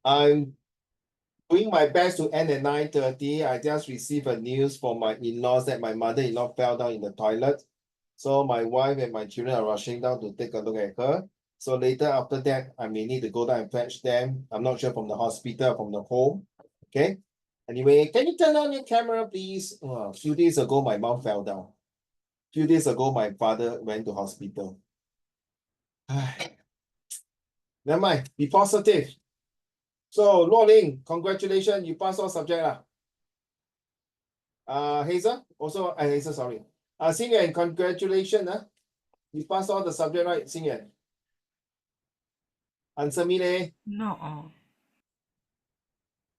I'm doing my best to end at 9:30. I just received a news from my in-laws that my mother-in-law fell down in the toilet. So my wife and my children are rushing down to take a look at her. So later after that, I may need to go down and fetch them. I'm not sure from the hospital, from the home. Okay. Anyway, can you turn on your camera, please? A few days ago, my mom fell down. A few days ago, my father went to hospital. Never mind, be positive. So, Luo Ling, congratulations, you passed all subject. Hazel, also, Hazel, sorry. Xing Yuan, congratulations. You passed all the subject, right, Xing Yuan? Answer me, leh. Not all.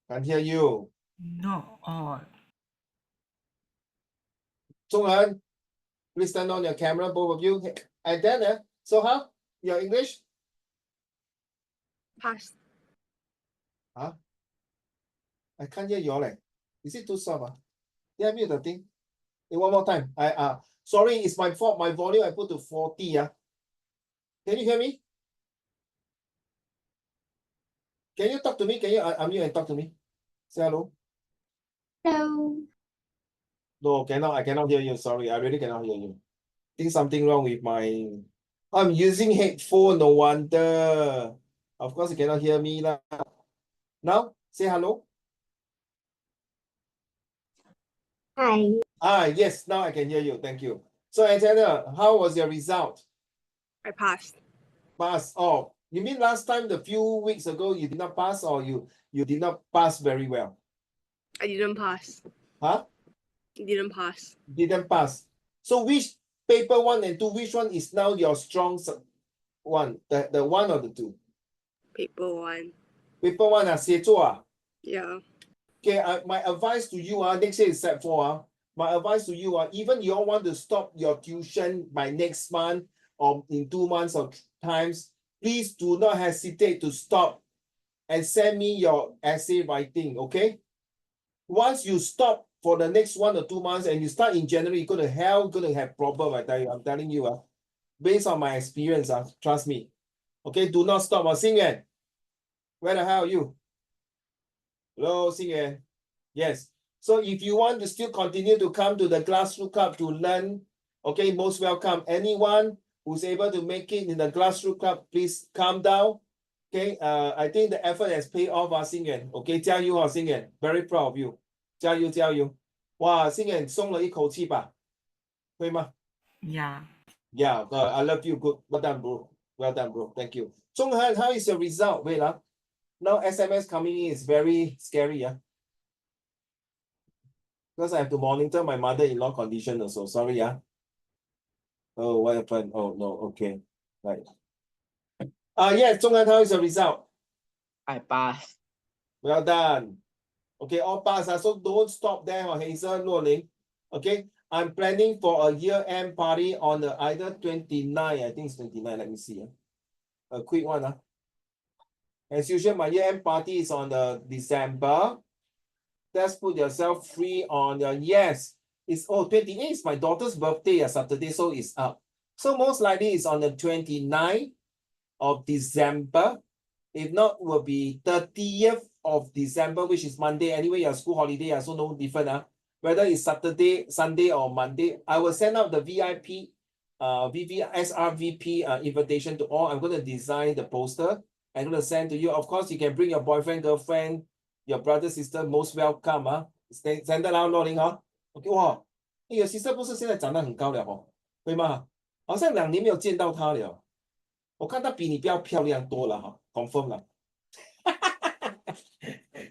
Can't hear you. Not all. Zhonghan, please turn on your camera, both of you. And then, so how? Your English? Pass. Huh? I can't hear you all. Is it too soft? Yeah, mute the thing. Hey, one more time. Sorry, it's my fault. My volume I put to 40. Can you hear me? Can you talk to me? Can you unmute and talk to me? Say hello. Hello. No, cannot. I cannot hear you. Sorry, I really cannot hear you. Think something wrong with my. I'm using headphone. No wonder. Of course, you cannot hear me lah. Now, say hello. Hi. Yes. Now I can hear you. Thank you. So, Antenna, how was your result? I passed. Pass. Oh, you mean last time, the few weeks ago, you did not pass, or you did not pass very well? I didn't pass. Huh? Didn't pass. Didn't pass. So which paper 1 and 2, which one is now your strong one? The 1 or the 2? Paper 1. Paper 1 写作 Yeah. Okay, my advice to you next year is set 4 my advice to you even you all want to stop your tuition by next month or in 2 months or times, please do not hesitate to stop and send me your essay writing, okay? Once you stop for the next 1 or 2 months and you start in January, you're going to have problem, I tell you. I'm telling you, based on my experience, trust me. Okay, do not stop. Xing Yuan, where the hell are you? Hello, Xing Yuan. Yes. So if you want to still continue to come to the Glassroot Club to learn, okay, most welcome. Anyone who's able to make it in the Glassroot Club, please come down. Okay, I think the effort has paid off, Xing Yuan. Okay, 加油 Xing Yuan. Very proud of you. 加油加油。哇，Xing Yuan 松了一口气吧？会吗？ Yeah. Yeah, I love you. Good. Well done, bro. Well done, bro. Thank you. Zhonghan, how is your result? Wait, now SMS coming in is very scary, because I have to monitor my mother-in-law condition also. Sorry, Oh, what happened? Oh, no. Okay. Right. Yes, Zhonghan, how is your result? I passed. Well done. Okay, all pass. So don't stop there, Hazel, Luo Ling. Okay, I'm planning for a year-end party on either 29, I think it's 29. Let me see. A quick one. As usual, my year-end party is on the December. Just put yourself free on the yes. It's 28 is my daughter's birthday Saturday, so it's up. So most likely it's on the 29th of December. If not, will be 30th of December, which is Monday. Anyway, your school holiday, so no different. Whether it's Saturday, Sunday, or Monday, I will send out the VIP, SRVP invitation to all. I'm going to design the poster. I'm going to send to you. Of course, you can bring your boyfriend, girlfriend, your brother, sister, most welcome. Send that out, Loring, OK， 哇，your sister 不是现在长得很高了对吗？好像2年没有见到她了。我看她比你漂亮多了confirm 了，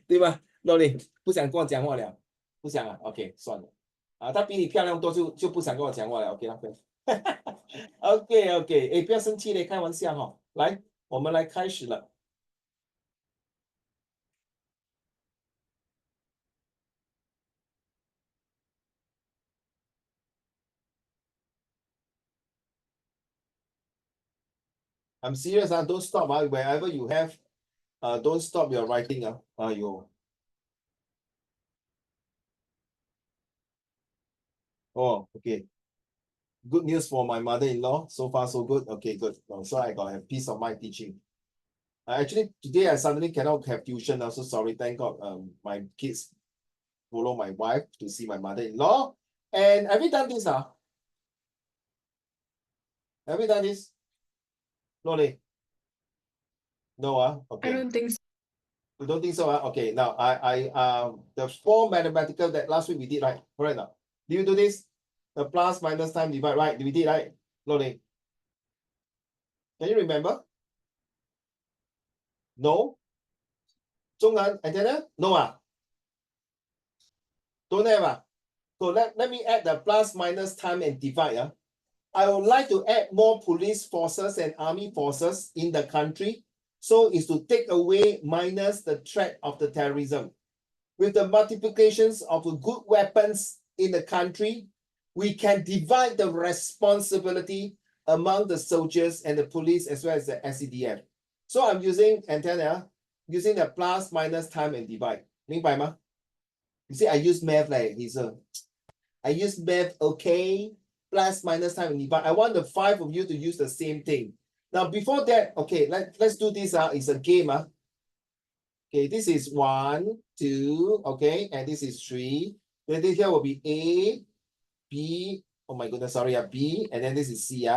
对吧？洛丽不想跟我讲话了，不想啊 ，OK， 算了，她比你漂亮多就不想跟我讲话了 ，OK 了，OK，不要生气嘞，开玩笑来，我们来开始了。I'm serious, don't stop, wherever you have, don't stop your writing, aiyo. Oh, okay. Good news for my mother-in-law. So far, so good. Okay, good. So I got a piece of mind teaching. Actually, today I suddenly cannot have tuition now, so sorry. Thank God, my kids follow my wife to see my mother-in-law. And have you done this now? Have you done this? No, no, okay. I don't think so. You don't think so? Okay, now the 4 mathematical that last week we did, right? Correct now. Do you do this? The plus minus time divide, right? We did, right? No, Can you remember? No? Zhongnan, antenna? No, don't have. So let me add the plus minus time and divide. I would like to add more police forces and army forces in the country. So is to take away minus the threat of the terrorism. With the multiplications of the good weapons in the country, we can divide the responsibility among the soldiers and the police as well as the SCDF. So I'm using antenna, using the plus minus time and divide. 明白吗? You see, I use math like I use math, okay? Plus minus time and divide. I want the 5 of you to use the same thing. Now, before that, okay, let's do this. It's a game. Okay, this is 1, 2, okay, and this is 3. Then this here will be A, B, oh my goodness, sorry, B, and then this is C.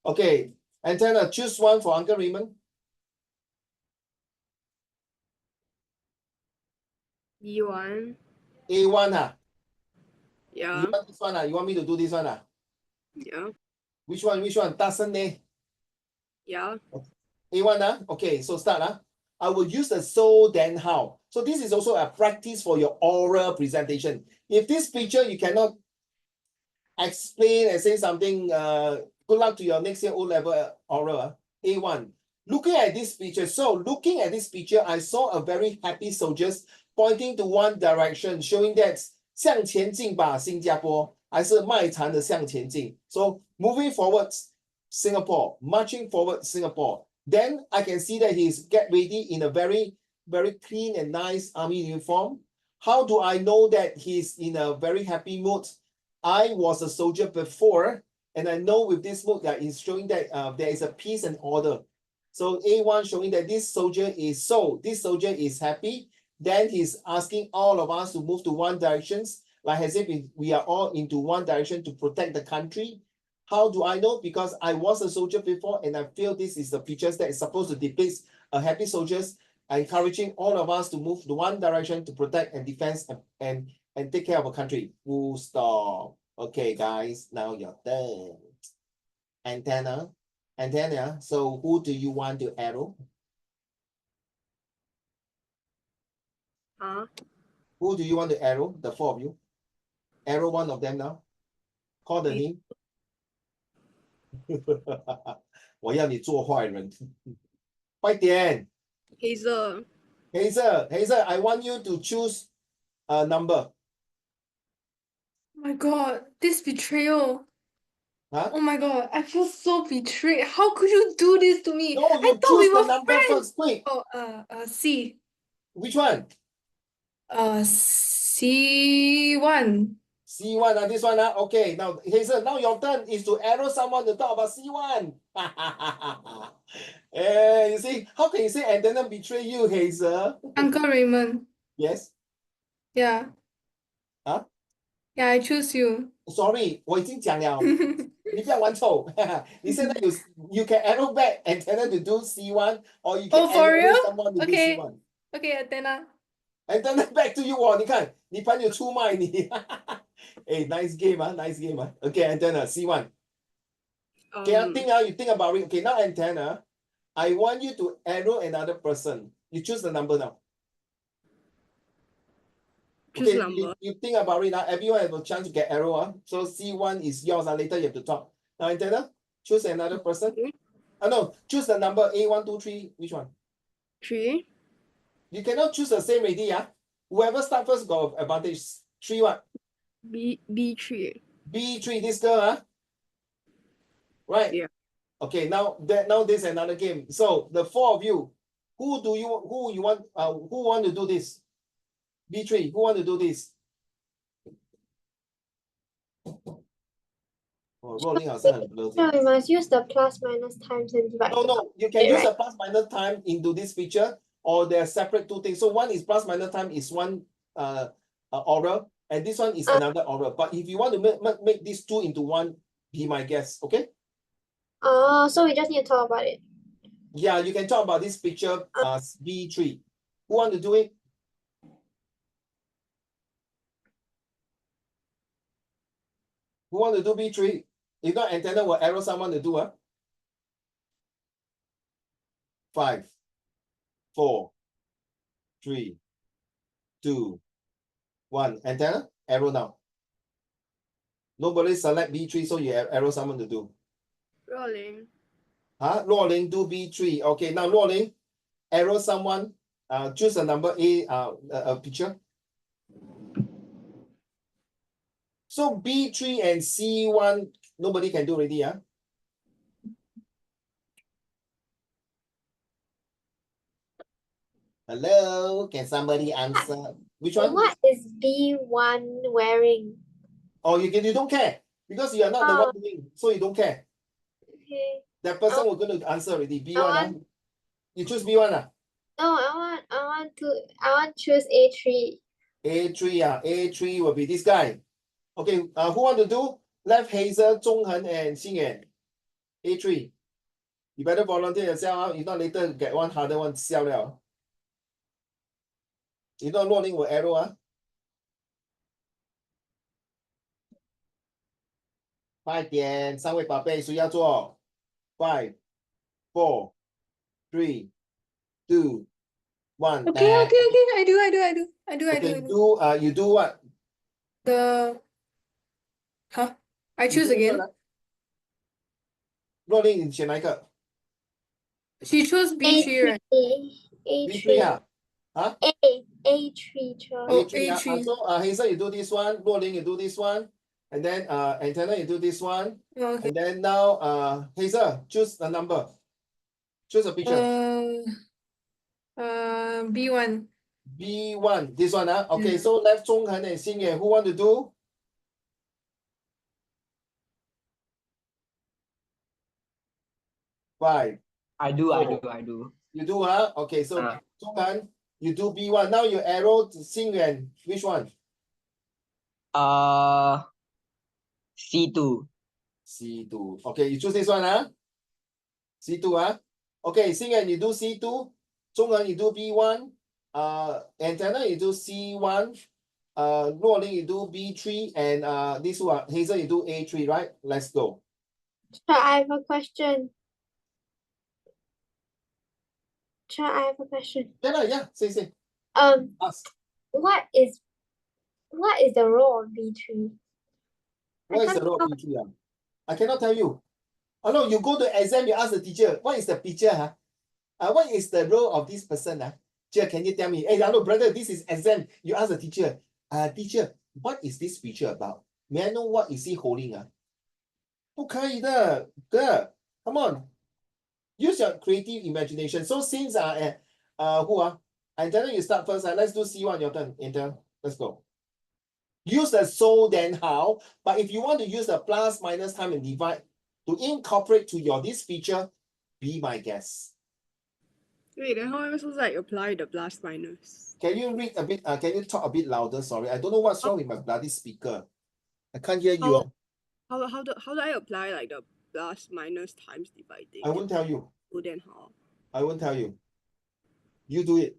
Okay, antenna, choose one for Uncle Raymond. B1. A1. Yeah. You want this one? You want me to do this one? Yeah. Which one? Which one? Doesn't they? Yeah. A1. Okay, so start. I will use the so then how. So this is also a practice for your oral presentation. If this picture you cannot explain and say something, good luck to your next year O-level oral. A1. Looking at this picture, looking at this picture, I saw a very happy soldiers pointing to one direction, showing that 向前进吧，新加坡，还是卖惨的向前进。So moving forward, Singapore, marching forward, Singapore. Then I can see that he's get ready in a very, very clean and nice army uniform. How do I know that he's in a very happy mood? I was a soldier before, and I know with this mood that is showing that there is a peace and order. So A1 showing that this soldier is happy. Then he's asking all of us to move to one direction, like as if we are all into one direction to protect the country. How do I know? Because I was a soldier before, and I feel this is the pictures that is supposed to depict a happy soldiers, encouraging all of us to move to one direction to protect and defend and take care of a country. Full stop. Okay, guys, now your turn. Antenna. So who do you want to arrow? Huh? Who do you want to arrow? The 4 of you. Arrow one of them now. Call the name. 我要你做坏人。快点。Hazel. Hazel, I want you to choose a number. Oh my god, this betrayal. Huh? Oh my god, I feel so betrayed. How could you do this to me? No, I you thought we choose the were number friends. first, quick. Oh, C. Which one? C1. C1, this one. Okay, now Hazel, now your turn is to arrow someone to talk about C1. You see, how can you say antenna betray you, Hazel? Uncle Raymond. Yes. Yeah. Huh? Yeah, I choose you. Sorry, 我已经讲了，你不要玩丑。你现在有 you can arrow back antenna to do C1, or you can Oh, for arrow real? someone to do Okay. C1. Okay, antenna. Antenna back to you 你看你朋友出卖你。Hey, nice game, nice game. Okay, antenna C1. Okay, you think about it. Okay, now antenna, I want you to arrow another person. You choose the number now. Choose Okay, number. you think about it now. Everyone has a chance to get arrow. So C1 is yours. Later you have to talk. Now, antenna, choose another person. No, choose the number A1, 2, 3. Which one? 3. You cannot choose the same already. Whoever start first got advantage. 3 what? B3. B3, this girl, right? Yeah. Okay, now this is another game. So the 4 of you, who want to do this? B3, who want to do this? 哦，若琳好像很 blur 这 No, 样。 we must use the plus minus times and divide. No, no, you can Right, use right. a plus minus time into this feature, or they're separate two things. So one is plus minus time is one oral, and this one is another oral. But if you want to make these two into one, be my guest, okay? Oh, so we just need to talk about it. Yeah, you can talk about this picture B3. Who want to do it? Who want to do B3? If not, antenna will arrow someone to do 5, 4, 3, 2, 1. Antenna, arrow now. Nobody select B3, so you arrow someone to do. Rolling. Luo Ling do B3. Okay, now Luo Ling, arrow someone, choose a number a picture. So B3 and C1, nobody can do already, Hello, can somebody answer? Which one? What is B1 wearing? Oh, you don't care because you are not the one doing, so you don't care. Okay. That person will going to answer already. B1, want- You choose B1, No, I want to choose A3. A3, A3 will be this guy. Okay, who want to do? Left Hazel, Zhonghen, and Xingyan. A3. You better volunteer yourself, if not later get one harder one, 笑了. If not, Luo Ling will arrow, 快点，三位宝贝，谁要做 ？5, 4, 3, 2, 1. Okay, I do. Okay, you do what? The I choose You do again. what, 洛琳，你选哪一个 She chose B3, right?？B3 A3 choice. Oh, A3 A3. So Hazel, you do this one. Luo Ling, you do this one. And then Antenna, you do this one. Okay. And then now Hazel, choose a number. Choose a picture. B1. B1, this one. Okay, so left Zhonghen and Xingyan. Who want to do? Five. I do. You do, Okay, so Ah. Zhonghen, you do B1. Now you arrow to Xingyan. Which one? C2. C2. Okay, you choose this one, C2, Okay, Xingyan, you do C2. Zhonghen, you do B1. Antenna, you do C1. Luo Ling, you do B3. And this one, Hazel, you do A3, right? Let's go. So I have a question. Yeah, say. Ask. What is the role of B3? What is the role of B3? I cannot tell you. Oh no, you go to exam, you ask the teacher, what is the picture? What is the role of this person? Teacher, can you tell me? Hey, hello, brother, this is exam. You ask the teacher, teacher, what is this picture about? May I know what is he holding? 不可以的, girl. Come on. Use your creative imagination. So since Antenna, you start first. Let's do C1, your turn. Antenna, let's go. Use the so then how, but if you want to use the plus minus time and divide to incorporate to your this feature, be my guest. Wait, then how am I supposed to like apply the plus minus? Can you read a bit? Can you talk a bit louder? Sorry, I don't know what's wrong with my bloody speaker. I can't hear you. How do I apply like the plus minus times dividing? I won't tell you. So then how? I won't tell you. You do it.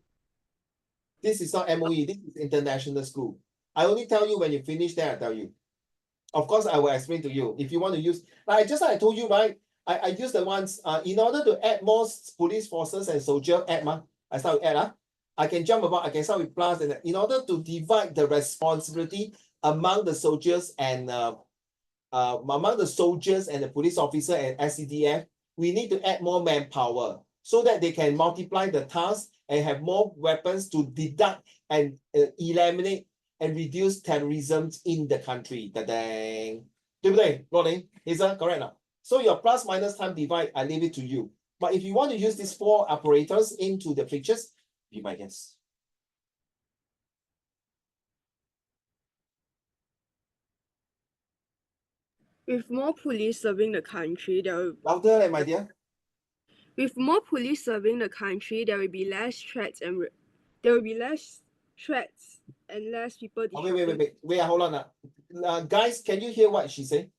This is not MOE. This is international school. I only tell you when you finish, then I tell you. Of course, I will explain to you. If you want to use, like just like I told you, right? I use the ones in order to add more police forces and soldier, I start with add. I can jump about, I can start with plus, and in order to divide the responsibility among the soldiers and the police officer and SCDF, we need to add more manpower so that they can multiply the tasks and have more weapons to deduct and eliminate and reduce terrorism in the country. Da-dang. 对不对, Ronnie? Is that correct now? So your plus minus time divide, I leave it to you. But if you want to use these 4 operators into the pictures, be my guest. With more police serving the country, Louder, my dear. with more police serving the country, there will be less threats there will be less threats and less people Oh, disrupting. wait, hold on. Guys, can you hear what she said?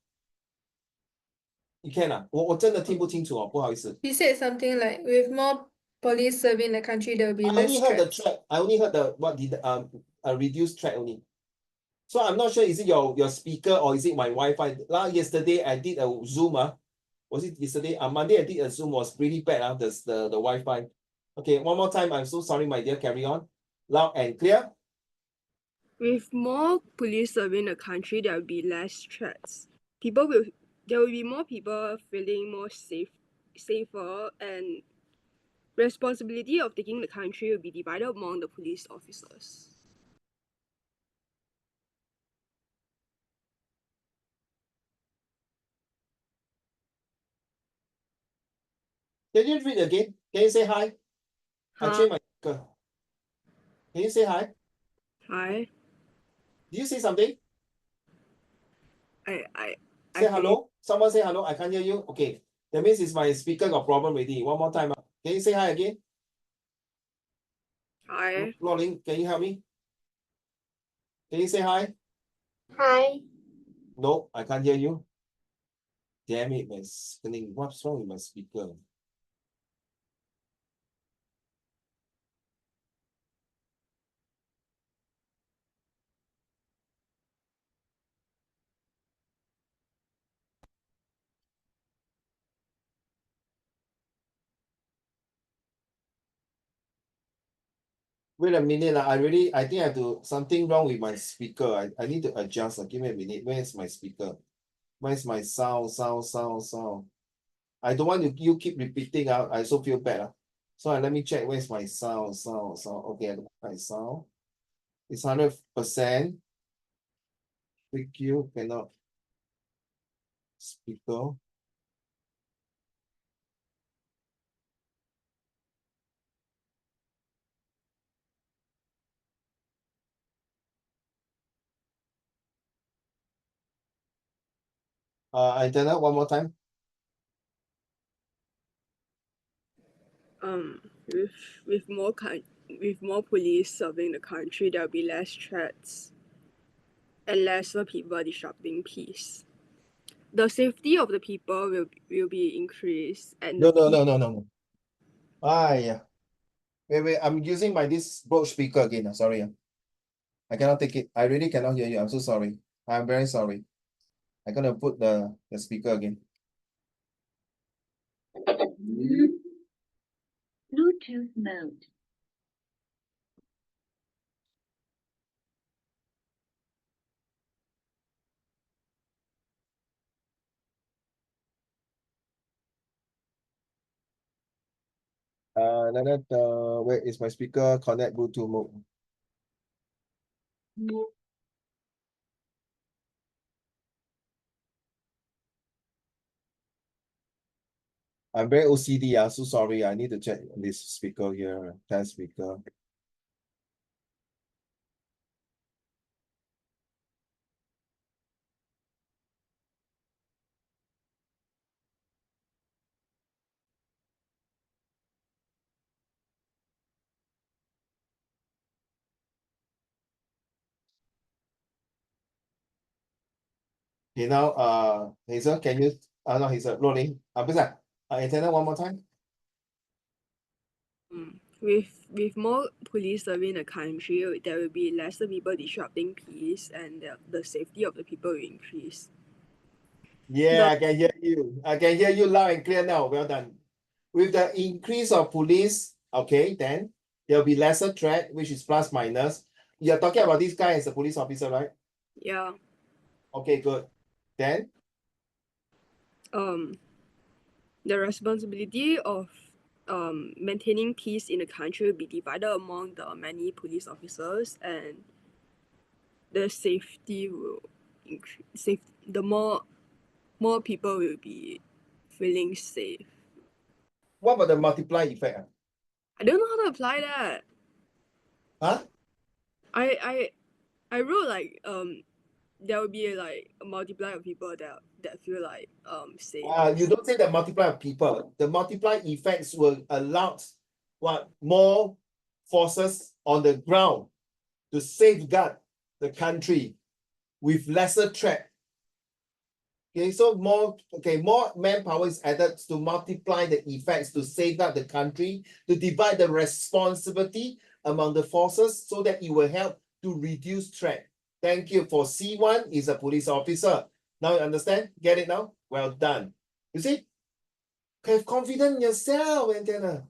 You can 我真的听不清楚哦，不好意思。 He said something like, with more police serving the country, there will be I less only heard the threats. threat. I only heard the what did reduced threat only. So I'm not sure is it your speaker or is it my Wi-Fi? Yesterday I did a Zoom. Was it yesterday? On Monday I did a Zoom, was pretty bad. The Wi-Fi. Okay, one more time. I'm so sorry, my dear. Carry on. Loud and clear. With more police serving the country, there will be less threats. There will be more people feeling more safer, and responsibility of taking the country will be divided among the police officers. Can you read again? Can you say hi? I changed my speaker. Can you say hi? Hi. Did you say something? I Say can- hello. Someone say hello. I can't hear you. Okay. That means it's my speaker got problem already. One more time. Can you say hi again? Hi. Lauren, can you help me? Can you say hi? Hi. No, I can't hear you. Damn it, my spinning. What's wrong with my speaker? Wait a minute. I think I have to something wrong with my speaker. I need to adjust. Give me a minute. Where's my speaker? Where's my sound? I don't want you keep repeating. I so feel bad. So let me check where's my sound. Okay, I look at my sound. It's 100%. Thank you. Cannot speaker. Internet one more time. With more police serving the country, there will be less threats and lesser people disrupting peace. The safety of the people will be increased, and No. Yeah. Wait. I'm using this broad speaker again. Sorry. I cannot take it. I really cannot hear you. I'm so sorry. I'm very sorry. I'm gonna put the speaker again. Bluetooth mode. Where is my speaker? Connect Bluetooth mode. I'm very OCD. So sorry. I need to check this speaker here. Test speaker. Okay, now Hazel, can you not Hazel, Rolling. Internet one more time. with more police serving the country, there will be lesser people disrupting peace, and the safety of the people will increase. Yeah, I can hear you. I can hear you loud and clear now. Well done. With the increase of police, okay, then there'll be lesser threat, which is plus minus. You're talking about this guy as a police officer, right? Yeah. Okay, good. Then The responsibility of maintaining peace in the country will be divided among the many police officers, and the safety will increase. The more people will be feeling safe. what about the multiply effect? I don't know how to apply that. Huh? I wrote there will be like a multiplier of people that feel like safe. You don't say the multiply of people. The multiply effects will allow what more forces on the ground to safeguard the country with lesser threat. Okay, so more manpower is added to multiply the effects to safeguard the country, to divide the responsibility among the forces so that it will help to reduce threat. Thank you. For C1 is a police officer. Now you understand? Get it now? Well done. You see? Have confidence in yourself, Antenna.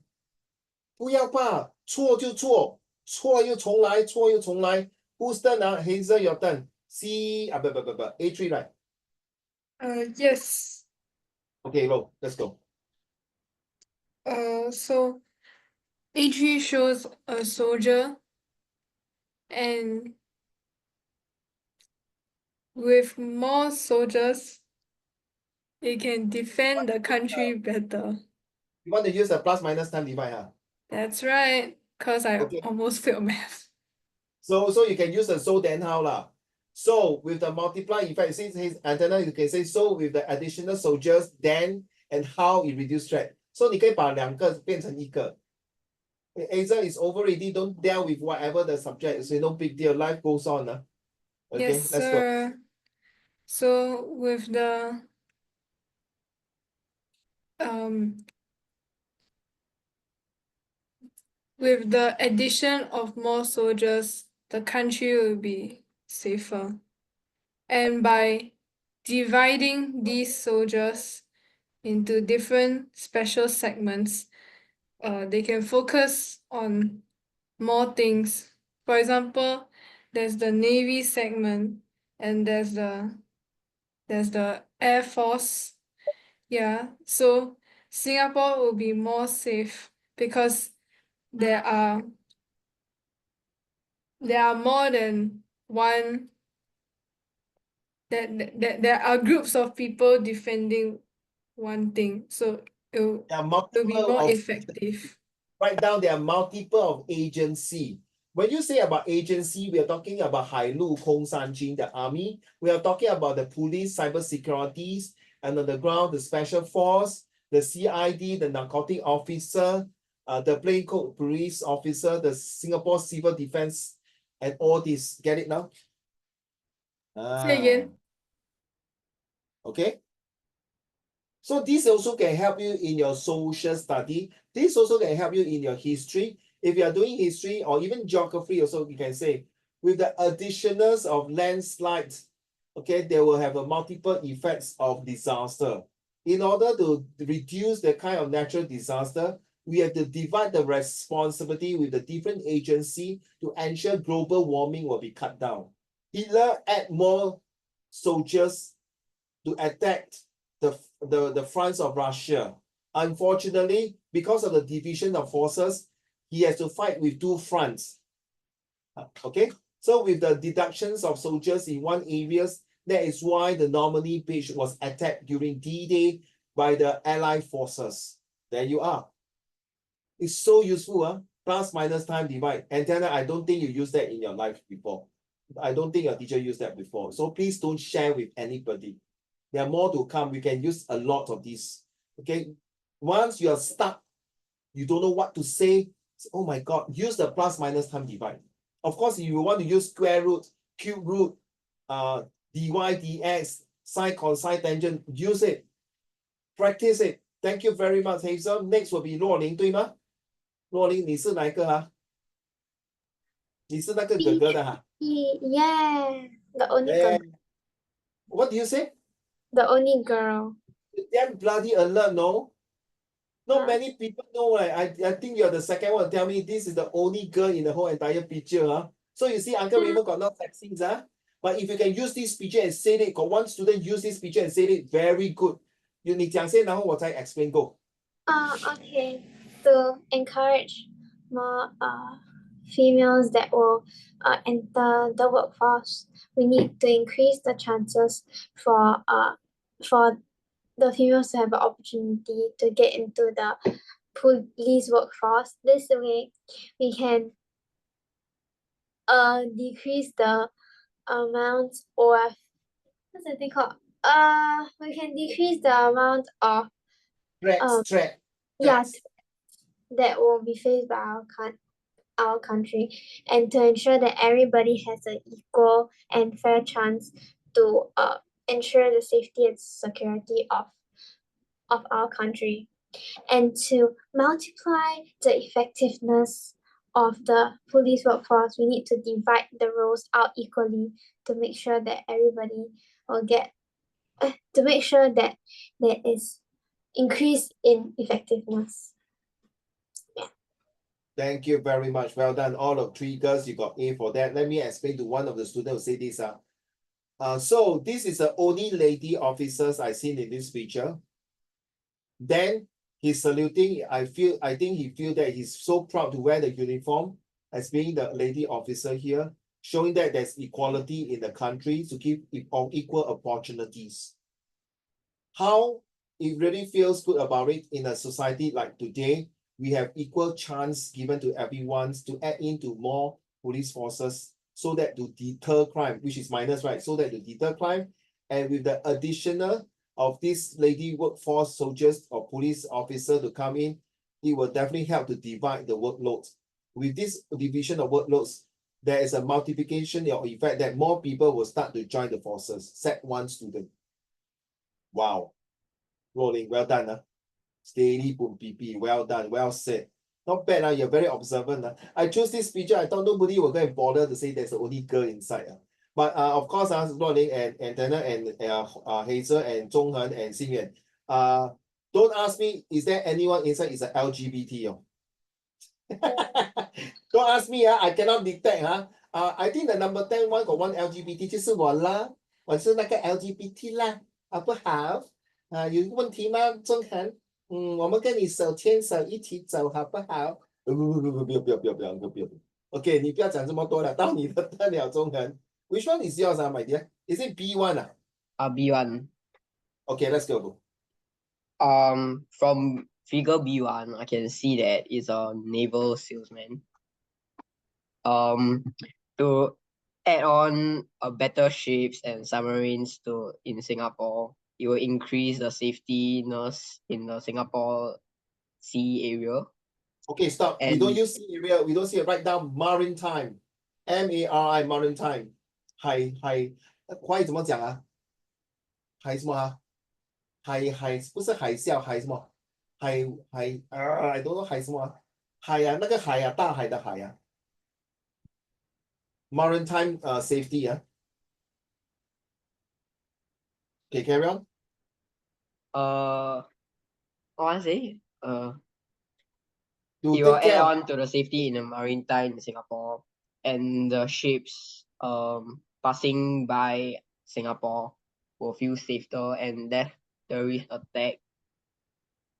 不要怕，错就错，错又重来，错又重来。Who's turn now? Hazel, your turn. A3, right? Yes. Okay, go. Let's go. So A3 shows a soldier, and with more soldiers, it can defend the country better. You want to use the plus minus time divide, huh? That's right, because I Okay. almost failed math. So you can use the so then how lah. So with the multiply effect, since his antenna, you can say so with the additional soldiers, then and how it reduce threat. So 你可以把两个变成一个。Asia is over already. Don't deal with whatever the subject is. No big deal. Life goes on. Okay, Yes, let's go. sir. So with the addition of more soldiers, the country will be safer. And by dividing these soldiers into different special segments, they can focus on more things. For example, there's the Navy segment, and there's the Air Force. Yeah, so Singapore will be more safe because there are more than one, that there are groups of people defending one thing, so it'll There are be multiple more of effective. write down there are multiple of agency. When you say about agency, we are talking about 海陆空三军, the army. We are talking about the police, cyber securities, and on the ground, the special force, the CID, the narcotic officer, the plainclothes police officer, the Singapore Civil Defense, and all this. Get it now? Say again. Okay. So this also can help you in your social study. This also can help you in your history. If you are doing history or even geography also, you can say, with the additionals of landslides, okay, they will have a multiple effects of disaster. In order to reduce the kind of natural disaster, we have to divide the responsibility with the different agency to ensure global warming will be cut down. Hitler add more soldiers to attack the fronts of Russia. Unfortunately, because of the division of forces, he has to fight with two fronts. Okay, so with the deductions of soldiers in one areas, that is why the Normandy Beach was attacked during D-Day by the Allied forces. There you are. It's so useful, huh? Plus minus time divide. Antenna, I don't think you used that in your life before. I don't think your teacher used that before. So please don't share with anybody. There are more to come. We can use a lot of these. Okay. Once you are stuck, you don't know what to say. Oh my God, use the plus minus time divide. Of course, if you want to use square root, cube root, dy, dx, sine, cosine, tangent, use it. Practice it. Thank you very much, Hazel. Next will be 若琳，对吗？若琳，你是哪一个啊？你是那个哥哥的哈？ Yeah, the only girl. What do you say? The only girl. Damn bloody alert, no? Not Huh? many people know. I think you're the second one to tell me this is the only girl in the whole entire picture. Huh? So you see, Uncle Raymond got no vaccines. Huh? But if you can use this picture and say it, got one student use this picture and say it, very good. 你讲先，然后我再 explain go. Okay. To encourage more females that will enter the workforce, we need to increase the chances for the females to have an opportunity to get into the police workforce. This way, we can decrease the amount of what's the thing called? We can decrease the amount of Threat. yes that will be faced by our country, and to ensure that everybody has an equal and fair chance to ensure the safety and security of our country, and to multiply the effectiveness of the police workforce. We need to divide the roles out equally to make sure that everybody will get to make sure that there is increase in effectiveness. Thank you very much. Well done. All of 3 girls, you got A for that. Let me explain to one of the students who say this. So this is the only lady officers I seen in this picture. Then he's saluting. I think he feel that he's so proud to wear the uniform as being the lady officer here, showing that there's equality in the country to give equal opportunities. How it really feels good about it in a society like today, we have equal chance given to everyone to add into more police forces so that to deter crime, which is minus, right? So that to deter crime, and with the additional of this lady workforce soldiers or police officer to come in, it will definitely help to divide the workload. With this division of workloads, there is a multiplication of effect that more people will start to join the forces. Set 1 student. Wow. Rolling, well done. Steady, boom, PP, well done, well said. Not bad, you're very observant. I chose this picture, I thought nobody will go and bother to say there's the only girl inside. But of course, Rolling and Antenna and Hazel and Zhonghen and Xingyuan, don't ask me, is there anyone inside is an LGBT? Don't ask me, I cannot detect. I think the number 10 one got one LGBT 就是我啦，我是那个 LGBT 啦，好不好？有问题吗，中恒？我们跟你手牵手一起走，好不好？不要。OK， 你不要讲这么多了，到你的turn了，中恒。Which one is yours, my dear? Is it B1? B1. Okay, let's go. From figure B1, I can see that it's a naval salesman. To add on better ships and submarines in Singapore, it will increase the safetyness in the Singapore sea area. Okay, stop. We don't use sea area. We don't see it. Write down maritime. MARI maritime. 海怎么讲啊？海什么啊？不是海啸，海什么？I don't know 海什么啊？海啊，那个海啊，大海的海啊。Maritime safety, Okay, carry on. I want to say, To it will take care add of on to the safety in the maritime in Singapore, and the ships passing by Singapore will feel safer, and that terrorist attack,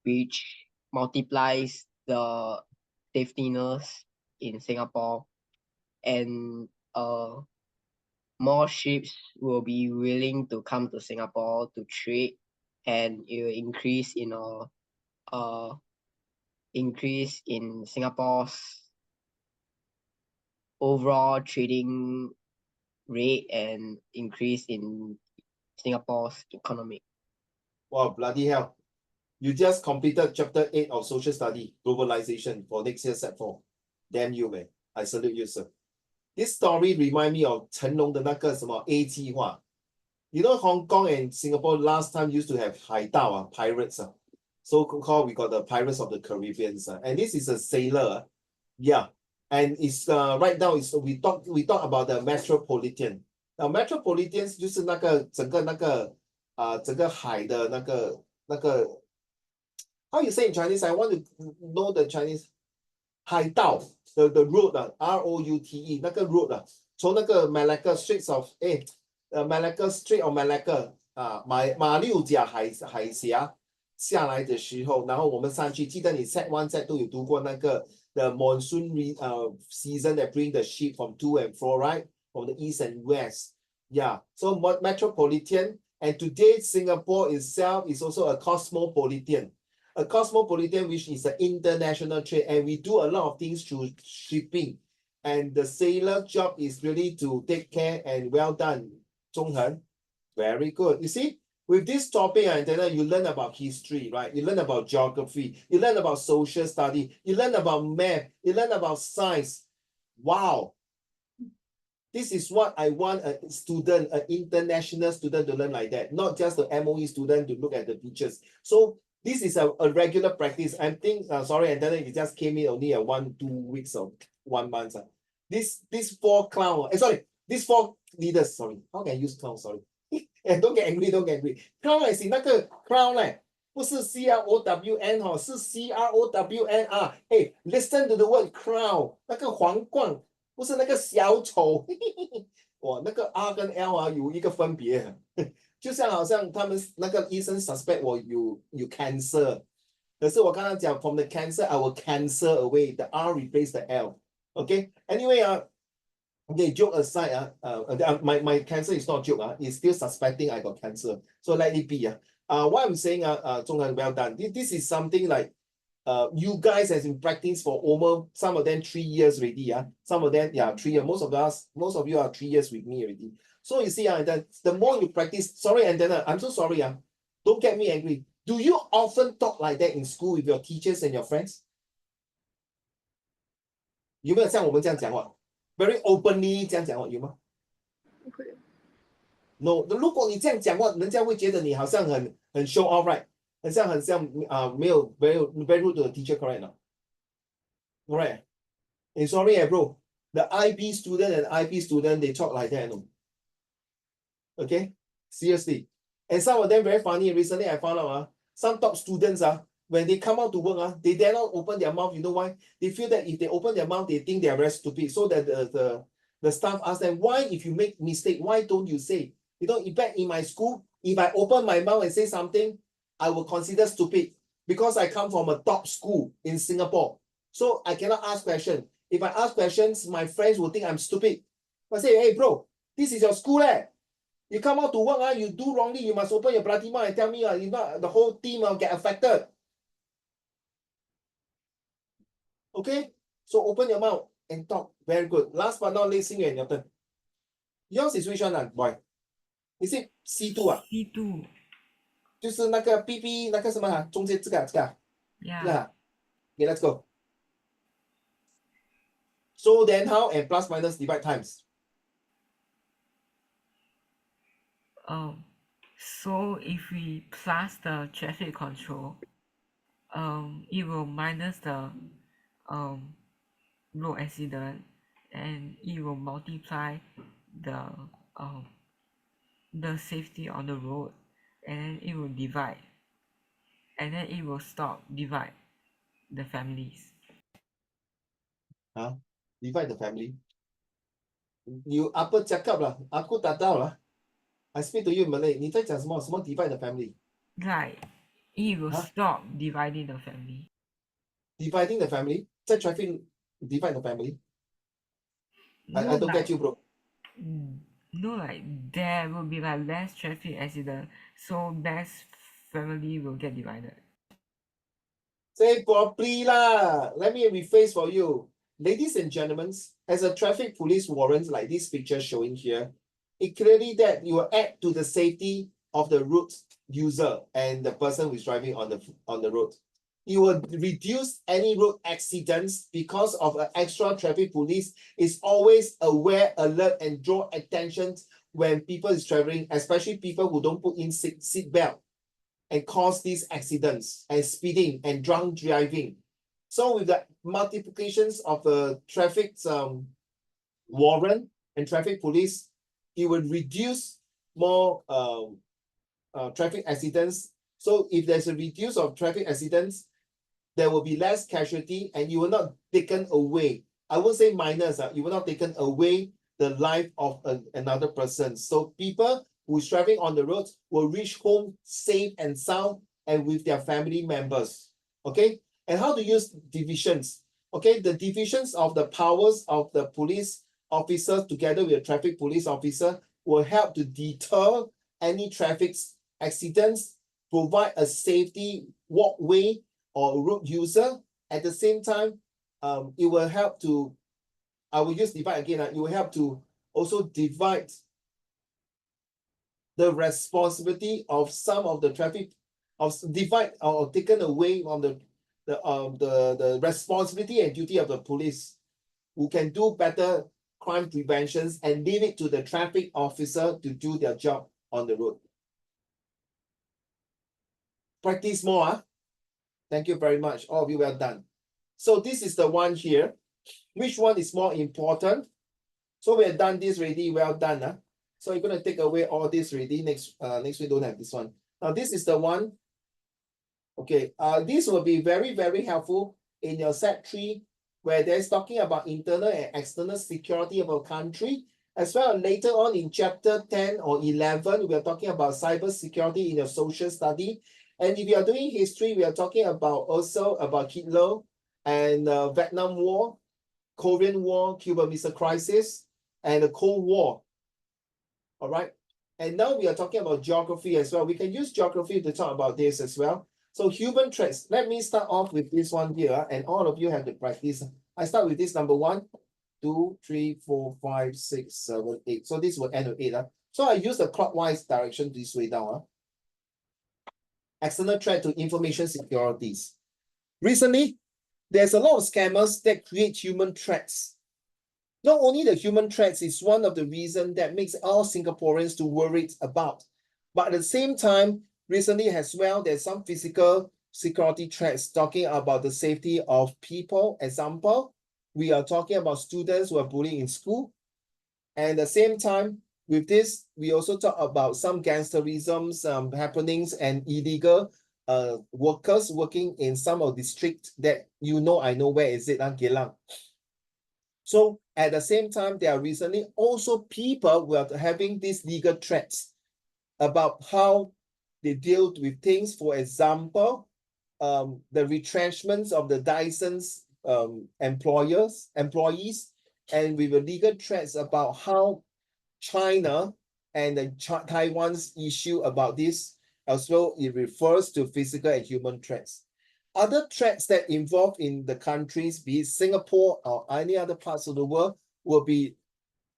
which multiplies the safetyness in Singapore, and more ships will be willing to come to Singapore to trade, and it will increase in Singapore's overall trading rate and increase in Singapore's economy. Wow, bloody hell. You just completed chapter 8 of social study, globalization for next year set 4. Damn you, man. I salute you, sir. This story remind me of 成龙的那个什么 A 计划. You know, Hong Kong and Singapore last time used to have 海盗, pirates. So called, we got the Pirates of the Caribbean. And this is a sailor. Yeah. And it's right now is we talk about the metropolitan. Now metropolitans 就是那个整个海的那个 how you say in Chinese? I want to know the Chinese. 海盗 the road ROUTE 那个 road 从那个 Malacca Straits of Malacca Strait of Malacca 马六甲海峡下来的时候，然后我们上去，记得你 set 1 set 2有读过那个 the monsoon season that bring the ship from to and fro, right? From the east and west. Yeah. So metropolitan, and today Singapore itself is also a cosmopolitan. A cosmopolitan, which is an international trade, and we do a lot of things through shipping. And the sailor job is really to take care, and well done, Zhonghen. Very good. You see, with this topic, and then you learn about history, right? You learn about geography, you learn about social study, you learn about math, you learn about science. Wow. This is what I want a student, an international student to learn like that, not just the MOE student to look at the pictures. So this is a regular practice. I think, sorry, and then it just came in only 1-2 weeks or 1 month. This four clown, sorry, these four leaders, sorry, how can I use clown, sorry. And don't get angry, don't get angry. Crown 是那个 crown 嘞，不是 CROWN 哈，是 CROWN 哎 ，listen to the word crown， 那个皇冠不是那个小丑。哇，那个 R 跟 L 有一个分别，就像好像他们那个医生 suspect 我有 cancer， 可是我刚刚讲 from the cancer I will cancel away the R replace the L。Okay, anyway okay, joke aside, my cancer is not joke, it's still suspecting I got cancer. So let it be. What I'm saying, Zhonghan, well done. This is something like you guys has been practicing for almost, some of them 3 years already. Some of them, 3 years. Most of you are 3 years with me already. So you see, the more you practice, sorry, and then I'm so sorry. Don't get me angry. Do you often talk like that in school with your teachers and your friends? 有没有像我们这样讲话？ Very openly 这样讲话有吗？不会。 No， 如果你这样讲话，人家会觉得你好像很 show off， right？ 很像没有 very rude to the teacher， correct 吗 ？Correct. Sorry, bro. The IB student and IB student they talk like that, no? Okay, seriously. And some of them very funny. Recently, I found out some top students when they come out to work they dare not open their mouth. You know why? They feel that if they open their mouth, they think they are very stupid. So that the staff ask them, why if you make mistake, why don't you say? You know, in fact, in my school, if I open my mouth and say something, I will consider stupid because I come from a top school in Singapore. So I cannot ask questions. If I ask questions, my friends will think I'm stupid. I say, hey bro, this is your school. You come out to work, you do wrongly, you must open your bloody mouth and tell me, if not, the whole team will get affected. Okay, so open your mouth and talk. Very good. Last but not least, Xing Yuan, your turn. Yours is which one, boy? Is it C2 C2. 就是那个 BB 那个什么中间这个 Yeah. Okay, let's go. So then how and plus minus divide times? So if we plus the traffic control, it will minus the road accident, and it will multiply the safety on the road, and then it will divide, and then it will stop divide the families. Divide the family. You apa cakap lah? Aku tak tahu lah. I speak to you in Malay. 你在讲什么？什么 divide the family? Like it will stop dividing the family. Dividing the family? 在 traffic divide the family? I don't get you, bro. No, like there will be like less traffic accident, so less family will get divided. Say properly lah. Let me rephrase for you. Ladies and gentlemen, as a traffic police warrant like this picture showing here, it clearly that you will add to the safety of the road user and the person who is driving on the road. You will reduce any road accidents because of an extra traffic police is always aware, alert, and draw attention when people is traveling, especially people who don't put in seat belt and cause these accidents and speeding and drunk driving. So with the multiplications of the traffic warrant and traffic police, it would reduce more traffic accidents. So if there's a reduce of traffic accidents, there will be less casualty and you will not taken away. I won't say minus, you will not taken away the life of another person. So people who is driving on the roads will reach home safe and sound and with their family members. Okay, and how to use divisions? Okay, the divisions of the powers of the police officers together with the traffic police officer will help to deter any traffic accidents, provide a safety walkway or road user. At the same time, it will help to I will use divide again. You will have to also divide the responsibility of some of the traffic, divide or taken away from the responsibility and duty of the police, who can do better crime preventions, and leave it to the traffic officer to do their job on the road. Practice more. Huh? Thank you very much. All of you, well done. So this is the one here. Which one is more important? So we have done this already. Well done. Huh? So you're going to take away all this already. Next week, don't have this one. Now, this is the one. Okay. This will be very, very helpful in your set 3, where there's talking about internal and external security of a country, as well as later on in chapter 10 or 11, we are talking about cyber security in your social study. And if you are doing history, we are talking about also about Hitler and Vietnam War, Korean War, Cuban Missile Crisis, and the Cold War. All right. And now we are talking about geography as well. We can use geography to talk about this as well. So human traits. Let me start off with this one here, and all of you have to practice. I start with this number 1, 2, 3, 4, 5, 6, 7, 8. So this will end with 8. So I use the clockwise direction this way down. External threat to information securities. Recently, there's a lot of scammers that create human threats. Not only the human threats is one of the reasons that makes all Singaporeans to worried about, but at the same time, recently as well, there's some physical security threats talking about the safety of people. Example, we are talking about students who are bullied in school. And at the same time, with this, we also talk about some gangsterism happenings and illegal workers working in some of the districts that I know where is it, Geylang. So at the same time, there are recently also people who are having these legal threats about how they deal with things. For example, the retrenchments of the Dyson's employees, and with the legal threats about how China and the Taiwan's issue about this as well. It refers to physical and human threats. Other threats that involve in the countries, be it Singapore or any other parts of the world, will be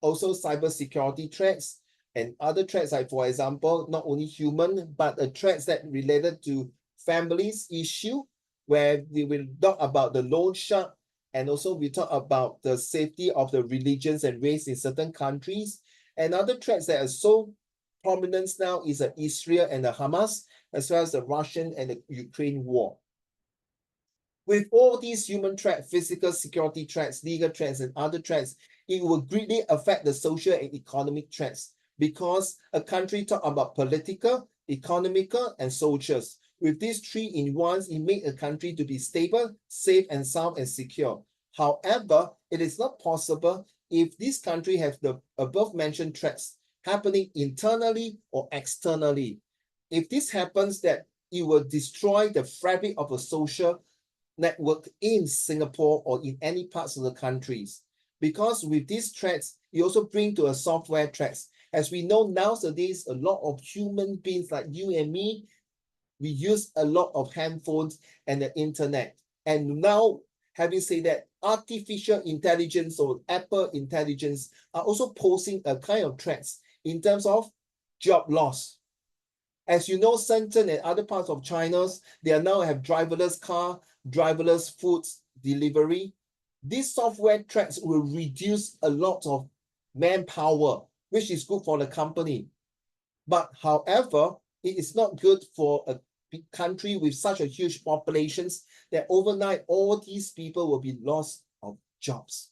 also cybersecurity threats and other threats, like for example, not only human, but threats that related to families issue, where we will talk about the loan shark, and also we talk about the safety of the religions and race in certain countries. And other threats that are so prominent now is Israel and the Hamas, as well as the Russian and the Ukraine war. With all these human threats, physical security threats, legal threats, and other threats, it will greatly affect the social and economic threats, because a country talk about political, economical, and social. With these 3 in ones, it makes a country to be stable, safe, and sound and secure. However, it is not possible if this country has the above mentioned threats happening internally or externally. If this happens, that it will destroy the fabric of a social network in Singapore or in any parts of the countries. Because with these threats, you also bring to a software threats. As we know nowadays, a lot of human beings like you and me, we use a lot of handphones and the internet. And now, having said that, artificial intelligence or Apple intelligence are also posing a kind of threats in terms of job loss. As you know, Shenzhen and other parts of China, they are now have driverless car, driverless food delivery. These software threats will reduce a lot of manpower, which is good for the company. But however, it is not good for a big country with such a huge populations that overnight all these people will be lost of jobs.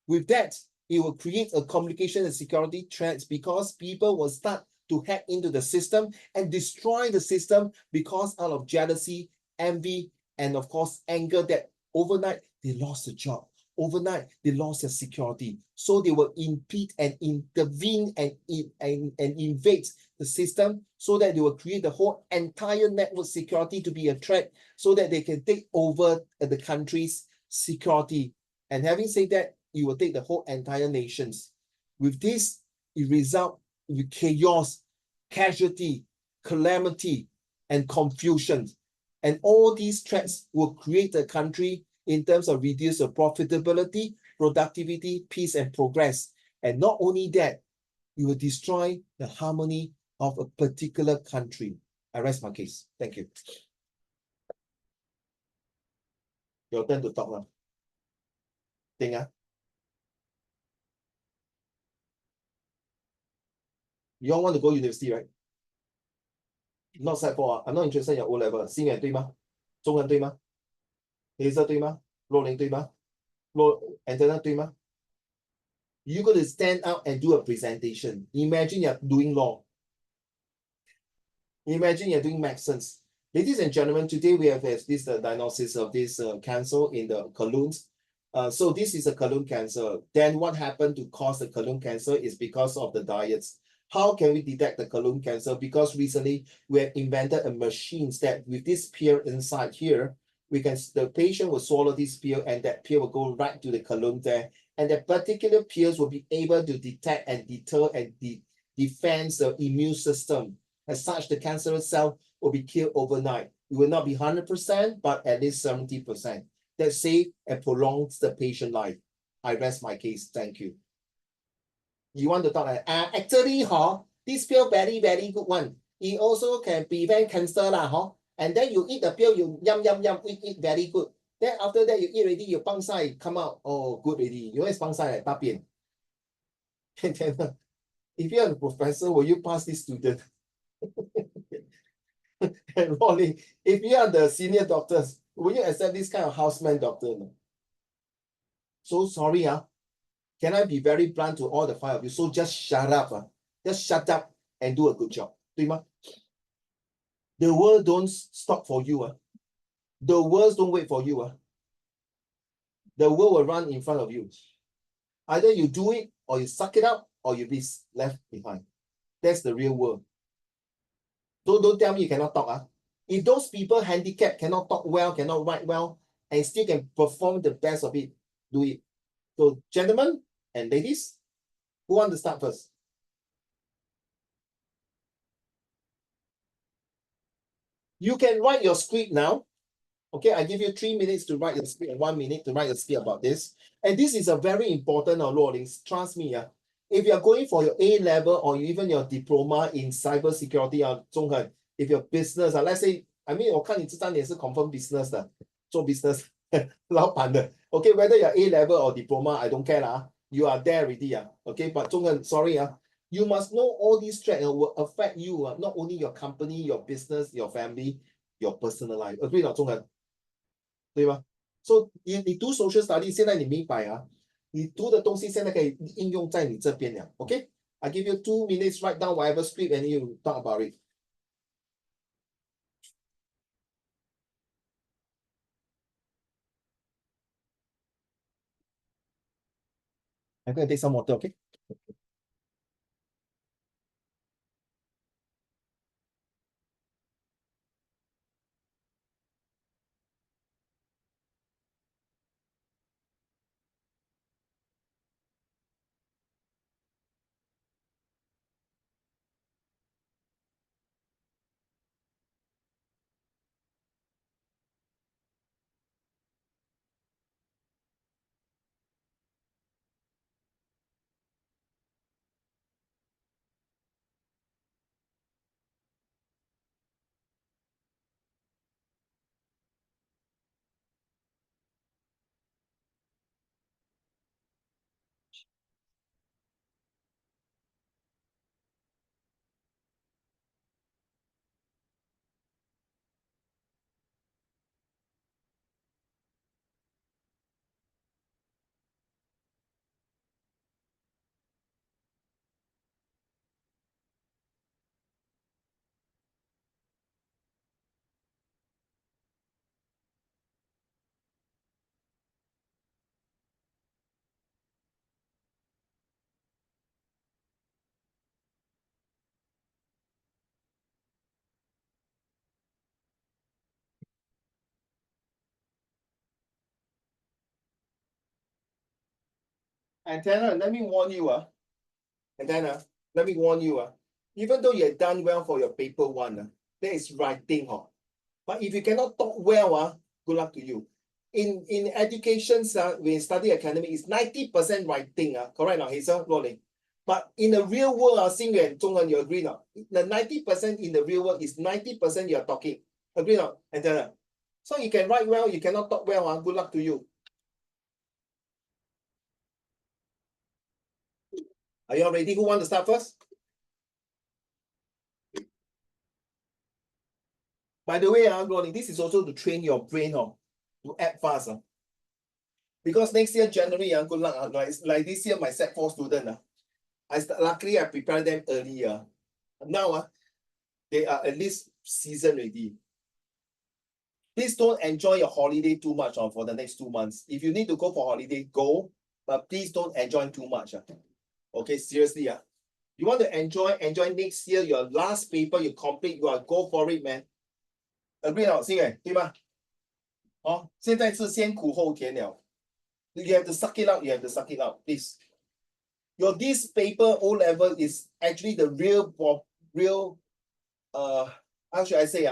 With that, it will create a communication and security threats, because people will start to hack into the system and destroy the system because out of jealousy, envy, and of course, anger, that overnight they lost the job. Overnight, they lost their security. So they will impede and intervene and invade the system, so that they will create the whole entire network security to be a threat, so that they can take over the country's security. And having said that, it will take the whole entire nations. With this, it results with chaos, casualty, calamity, and confusion. And all these threats will create a country in terms of reduce the profitability productivity, peace, and progress. And not only that, you will destroy the harmony of a particular country. I rest my case. Thank you. Your turn to talk now. Think, you all want to go university, right? Not Sec 4 I'm not interested in your O level. 新人对吗？中文对吗？黑色对吗？洛林对吗？Antenna 对吗？ You got to stand out and do a presentation. Imagine you're doing law. Imagine you're doing medicine. Ladies and gentlemen, today we have this diagnosis of this cancer in the colons. So this is a colon cancer. Then what happened to cause the colon cancer is because of the diets. How can we detect the colon cancer? Because recently we have invented a machine that with this pill inside here, the patient will swallow this pill and that pill will go right to the colon there. And that particular pills will be able to detect and deter and defend the immune system. As such, the cancerous cell will be killed overnight. It will not be 100%, but at least 70%. That saves and prolongs the patient life. I rest my case. Thank you. You want to talk like, actually, this pill very, very good one. It also can prevent cancer lah, and then you eat the pill, you yum, eat very good. Then after that, you eat already, your pangsai come out, oh, good already. You always pangsai like 大便. If you're a professor, will you pass this student? And Rolling, if you are the senior doctors, will you accept this kind of houseman doctor? No? So sorry, can I be very blunt to all the five of you? So just shut up, just shut up and do a good job. 对吗? The world don't stop for you. The world don't wait for you. The world will run in front of you. Either you do it or you suck it up or you be left behind. That's the real world. So don't tell me you cannot talk. If those people handicapped cannot talk well, cannot write well, and still can perform the best of it, do it. So gentlemen and ladies, who want to start first? You can write your script now. Okay, I give you 3 minutes to write your script and 1 minute to write a script about this. And this is a very important Lordings. Trust me. If you're going for your A level or even your diploma in cybersecurity, if your business, let's say, I mean, 我看你这张脸是 confirm business 的，做 business 老板的. Okay, whether you're A level or diploma, I don't care lah. You are there already. Okay, but 中文, sorry. You must know all these threats will affect you, not only your company, your business, your family, your personal life. Agree 中文? 对吧? So 你读 social studies, 现在你明白你读的东西现在可以应用在你这边了. Okay? I give you 2 minutes, write down whatever script and you talk about it. I'm going to take some water, okay? Antenna, let me warn you. Antenna, let me warn you. Even though you have done well for your paper one, that is writing. But if you cannot talk well, good luck to you. in education, when you study academic, it's 90% writing, correct now, Hazel, Rolling. But in the real world, Xing Yuan, Zhongwen, you agree now? The 90% in the real world is 90% you're talking. Agree now? And then, so you can write well, you cannot talk well. Good luck to you. Are you all ready? Who want to start first? By the way, Rolling, this is also to train your brain to act fast. Because next year, January, good luck. Like this year, my Sec 4 student. Luckily, I prepared them earlier. Now, they are at least seasoned ready. Please don't enjoy your holiday too much for the next 2 months. If you need to go for holiday, go. But please don't enjoy too much. Okay, seriously. You want to enjoy next year, your last paper, you complete, you go for it, man. Agree now, 星远，对吗？现在是先苦后甜了。You have to suck it out, you have to suck it out, please. This paper O level is actually the real, how should I say,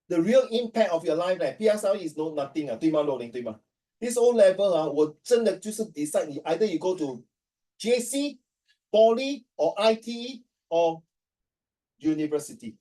the real impact of your life, PSL is nothing, 对吗，罗琳，对吗？ This O level 我真的就是 decide 你 either you go to JC, Poly, or ITE, or University.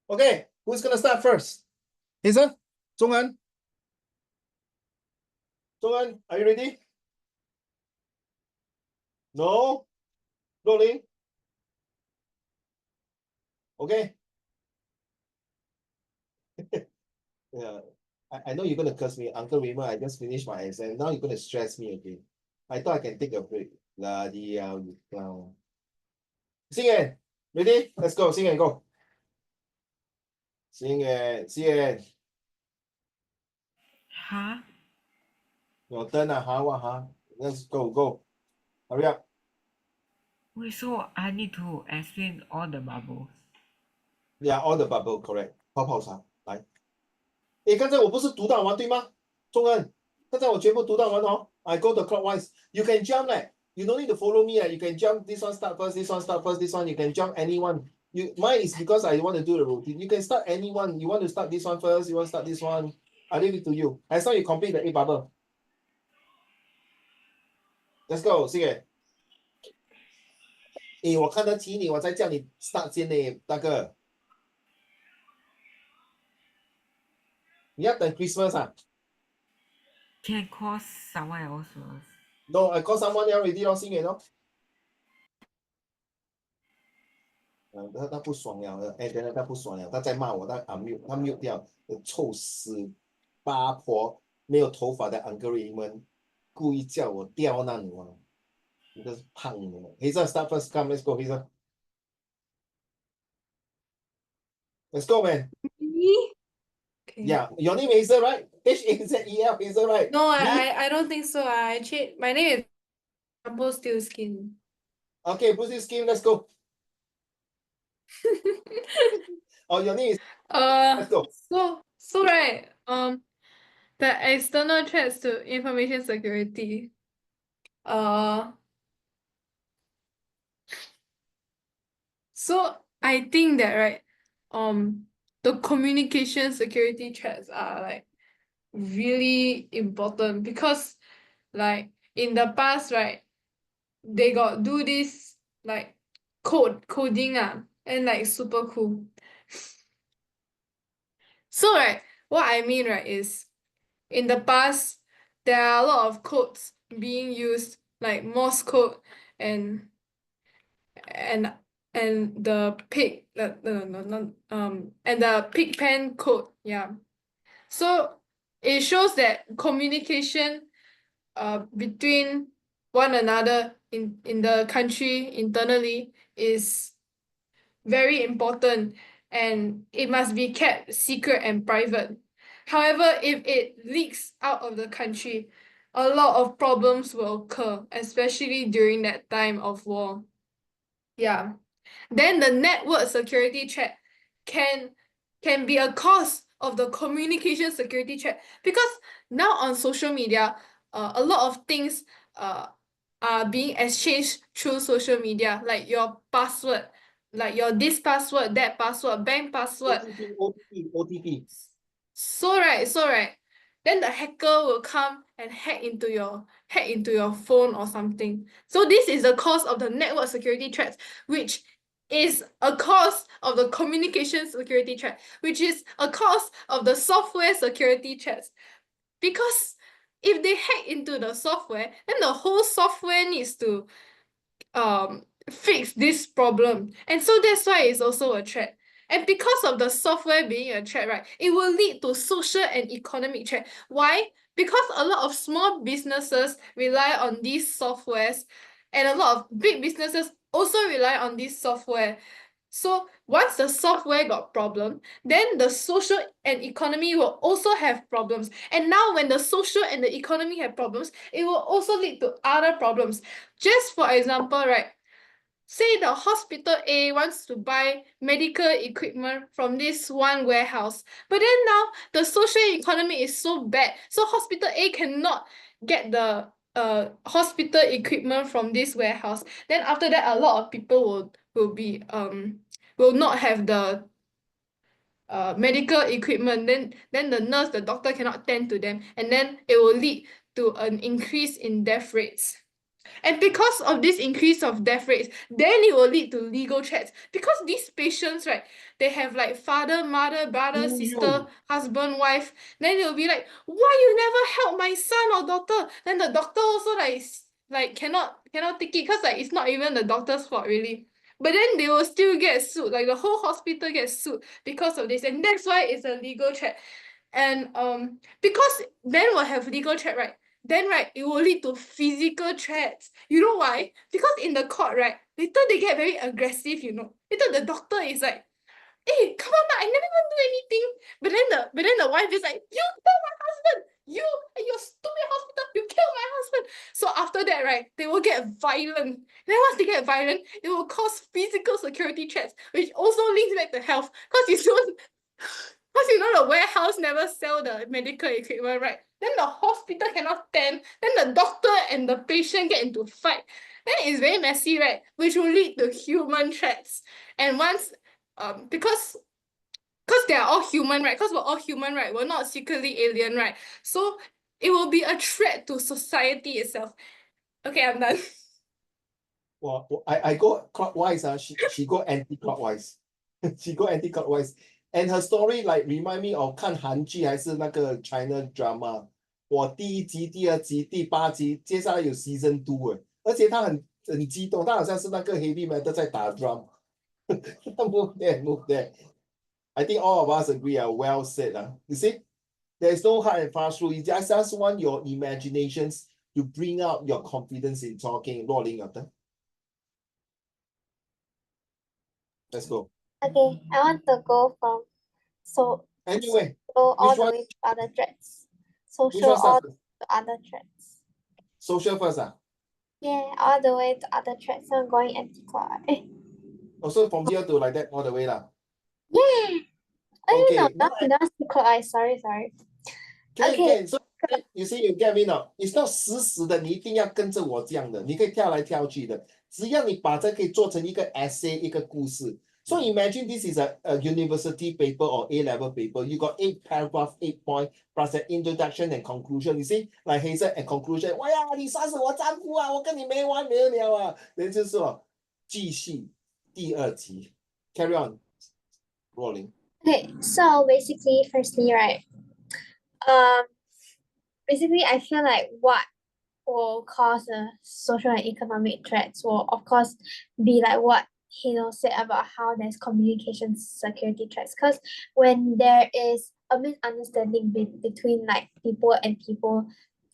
Okay, who's gonna start first? Hazel? Zhong'an? Zhong'an, are you ready? No? Rolling? Okay. Yeah, I know you're gonna curse me, Uncle Raymond. I just finished my exam. Now you're gonna stress me again. I thought I can take a break. Bloody hell, you clown. Sing it. Ready? Let's go. Sing it. Go. Sing it. Sing it. Huh? Your turn. Huh? Let's go. Go. Hurry up. Wait, so I need to explain all the bubbles. Yeah, all the bubble correct. 泡泡茶来。诶，刚才我不是读到完对吗？钟恩，刚才我全部读到完哦。I go the clockwise. You can jump You don't need to follow me You can jump. This one start first. This one start first. This one you can jump anyone. Mine is because I want to do the routine. You can start anyone. You want to start this one first, you want to start this one. I leave it to you. As long as you complete the 8 bubble. Let's go, 谢谢。我看得起你，我才叫你 start 先呢，大哥。你要等 Christmas 啊 Can call someone else first. ？No, I call someone else already 咯，星爷咯。他不爽了，等下他不爽了，他在骂我，他mute 掉，臭死八婆，没有头发的 Uncle 们，故意叫我刁难我，你这是胖的。Hazel start first, come, let's go, Hazel. Let's go, man. Okay. Yeah, your name is Hazel, right? Hazel, Hazel, right? No, Me? I don't think so. I changed my name is Rumble Still Skin. Okay, put this game, let's go. Oh, your name is, let's go. So right, the external threats to information security. So I think that right, the communication security threats are like really important because like in the past, right, they got do this like coding and like super cool. So right, what I mean right is in the past there are a lot of codes being used like Morse code and and the pig no, and the pig pen code, yeah. So it shows that communication between one another in the country internally is very important and it must be kept secret and private. However, if it leaks out of the country, a lot of problems will occur, especially during that time of war. Yeah. Then the network security threat can be a cause of the communication security threat because now on social media, a lot of things are being exchanged through social media, like your password, like your this password, that password, bank password. OTP. So right, then the hacker will come and hack into your phone or something. So this is the cause of the network security threats, which is a cause of the communication security threat, which is a cause of the software security threats. Because if they hack into the software, then the whole software needs to fix this problem. And so that's why it's also a threat. And because of the software being a threat, right, it will lead to social and economic threat. Why? Because a lot of small businesses rely on these softwares, and a lot of big businesses also rely on this software. So once the software got problem, then the social and economy will also have problems. And now when the social and the economy have problems, it will also lead to other problems. Just for example, right, say the hospital A wants to buy medical equipment from this one warehouse, but then now the social economy is so bad, so hospital A cannot get the hospital equipment from this warehouse. Then after that, a lot of people will not have the medical equipment. Then the nurse, the doctor cannot tend to them, and then it will lead to an increase in death rates. And because of this increase of death rates, then it will lead to legal threats. Because these patients, right, they have like father, mother, brother, sister, husband, wife. Then they'll be like, why you never help my son or daughter? Then the doctor also like cannot take it because like it's not even the doctor's fault really. But then they will still get sued. Like the whole hospital gets sued because of this. And that's why it's a legal threat. And because then we'll have legal threat, right? Then right, it will lead to physical threats. You know why? Because in the court, right, later they get very aggressive, you know. Later the doctor is like, hey, come on, I never even do anything. But then the wife is like, you killed my husband. You and your stupid hospital, you killed my husband. So after that, right, they will get violent. And then once they get violent, it will cause physical security threats, which also links back to health. Because you know the warehouse never sell the medical equipment, right? Then the hospital cannot tend. Then the doctor and the patient get into fight. then it's very messy, right? Which will lead to human threats. And once, because they are all human, right? Because we're all human, right? We're not secretly alien, right? So it will be a threat to society itself. Okay, I'm done. Well, I go clockwise. She go anti-clockwise. She go anti-clockwise. And her story like remind me of 看韩剧还是那个 China drama。我第一集、第二集、第八集，接下来有 season 2而且他很激动，他好像是那个 heavy metal 在打 drum。move there, move there. I think all of us agree. Well said. You see, there's no hard and fast rule. You just want your imaginations to bring out your confidence in talking. 若琳有的。Let's go. Okay, I want to go from Anyway, all which the one? way to other threats. Which Social one all start? to other threats. Social first. Yeah, all the way to other threats. So I'm going anti-clockwise. Also from here to like that all the way lah. Yeah. Oh, Okay, no, now not clockwise. Sorry. Okay. So you see, you get me now. It's not 死的，你一定要跟着我这样的，你可以跳来跳去的。只要你把这可以做成一个 essay，一个故事。So imagine this is a university paper or A-level paper. You got 8 paragraph, 8 point, plus an introduction and conclusion. You see, like Hazel and conclusion. 哇呀，你杀死我丈夫啊！我跟你没完没了啊！人就是说，继续第二集。Carry on, rolling. Okay, so basically, firstly, right, basically, I feel like what will cause social and economic threats will, of course, be like what Hino said about how there's communication security threats. Because when there is a misunderstanding between like people and people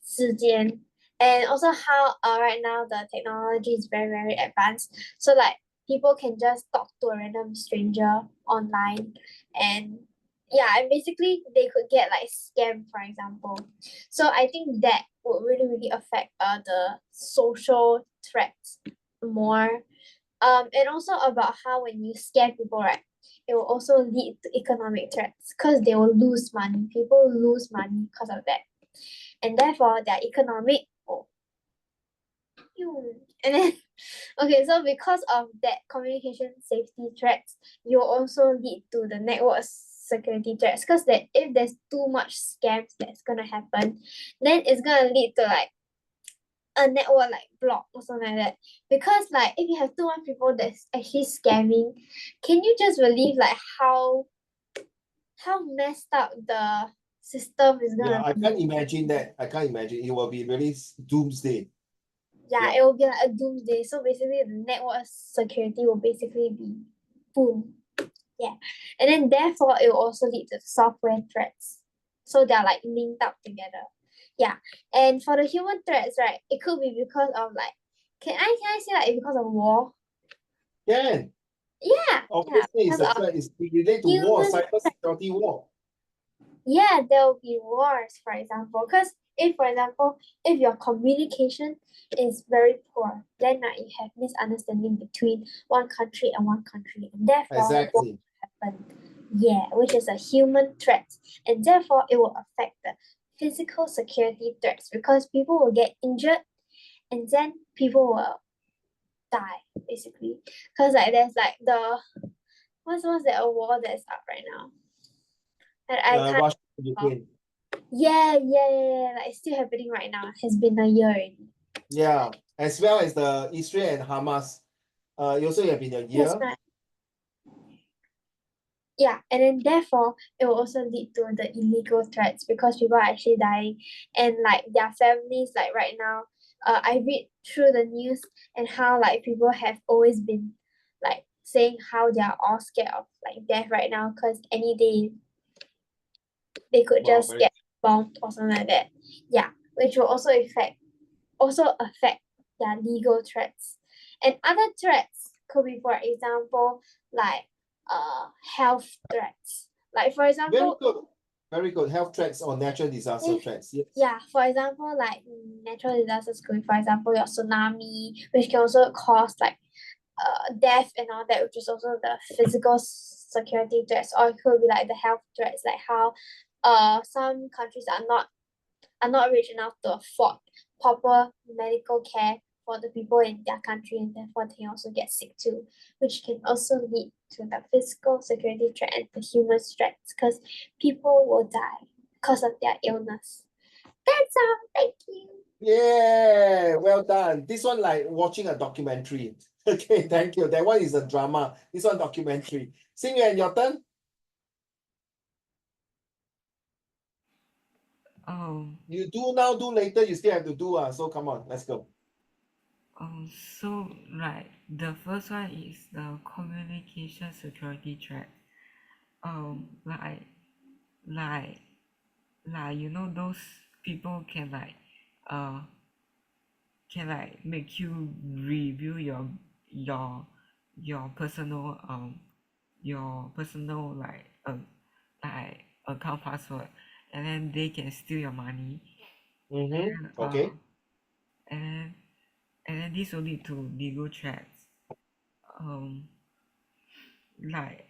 之间, and also how right now the technology is very, very advanced. So like people can just talk to a random stranger online, and yeah, and basically they could get like scammed, for example. So I think that would really, really affect the social threats more. And also about how when you scam people, right, it will also lead to economic threats because they will lose money. People lose money because of that. And therefore their economic and then okay, so because of that communication safety threats, you will also lead to the network security threats, because that if there's too much scams that's gonna happen, then it's gonna lead to like a network like block or something like that. Because like if you have too much people that's actually scamming, can you just believe like how messed up the system is Yeah, gonna I be? can't imagine that. I can't imagine. It will be really doomsday. Yeah, Yeah. it will be like a doomsday. So basically the network security will basically be boom. Yeah. And then therefore it will also lead to software threats. So they're like linked up together. Yeah. And for the human threats, right, it could be because of like, can I say like because of war? Can. Yeah. Obviously, it's because a of threat. It's related to war, human cyber security war. yeah, there will be wars, for example. Because if, for example, if your communication is very poor, then you have misunderstanding between one country and one country, and therefore war Exactly. happen. Yeah, which is a human threat, and therefore it will affect the physical security threats because people will get injured, and then people will die basically. Because like there's like the what's that a war that's up right now? That I can't. Russia, Ukraine. Yeah. Like it's still happening right now. It has been a year already. Yeah, as well as the Israel and Hamas. You also have been a year. That's right. Yeah, and then therefore it will also lead to the illegal threats because people are actually dying, and like their families, like right now, I read through the news and how like people have always been like saying how they are all scared of like death right now because any day they could Wow, just get bombed or something like that. Yeah, which will also affect their legal threats. And other threats could be, for example, like health threats. Like for Very example, good. Very good. Health threats or natural disaster if threats. Yes. yeah, for example, like natural disasters could be, for example, your tsunami, which can also cause like death and all that, which is also the physical security threats, or it could be like the health threats, like how some countries are not rich enough to afford proper medical care for the people in their country, and therefore they also get sick too, which can also lead to the physical security threat and the human threats, because people will die because of their illness. That's all. Thank you. Yeah, well done. This one like watching a documentary. Okay, thank you. That one is a drama. This one documentary. Xing Yuan, your turn. You do now, do later, you still have to do. So come on, let's go. So right, the first one is the communication security threat. Like you know, those people can make you review your personal like account password, and then they can steal your money. Okay. And then this will lead to legal threats. Like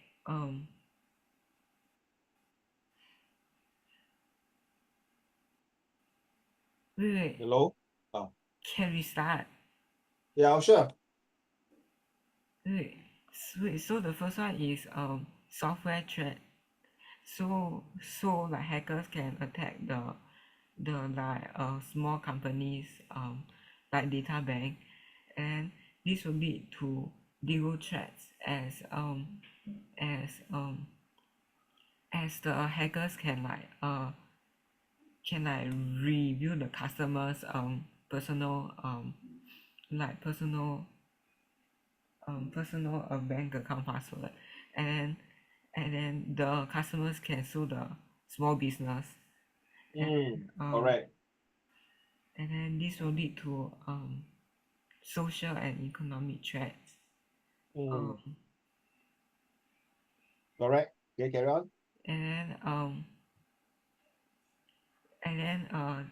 wait, Hello? Oh. can we start? Yeah, sure. Wait, so the first one is software threat. So like hackers can attack the like small companies like data bank, and this will lead to legal threats as the hackers can review the customers personal personal bank account password, and then the customers can sue the small business. Correct. And then this will lead to social and economic threats. Correct. Okay, carry on. And then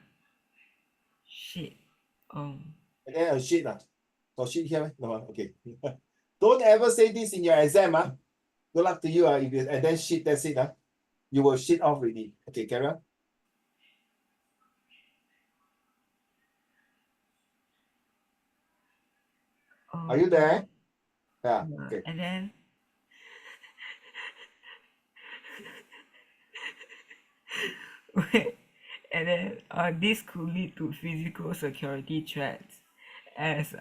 shit. And then a shit. Got shit here? No, okay. Don't ever say this in your exam. Good luck to you. If you and then shit, that's it. You will shit off already. Okay, carry on. Are you there? Yeah. Okay. And then and then this could lead to physical security threats as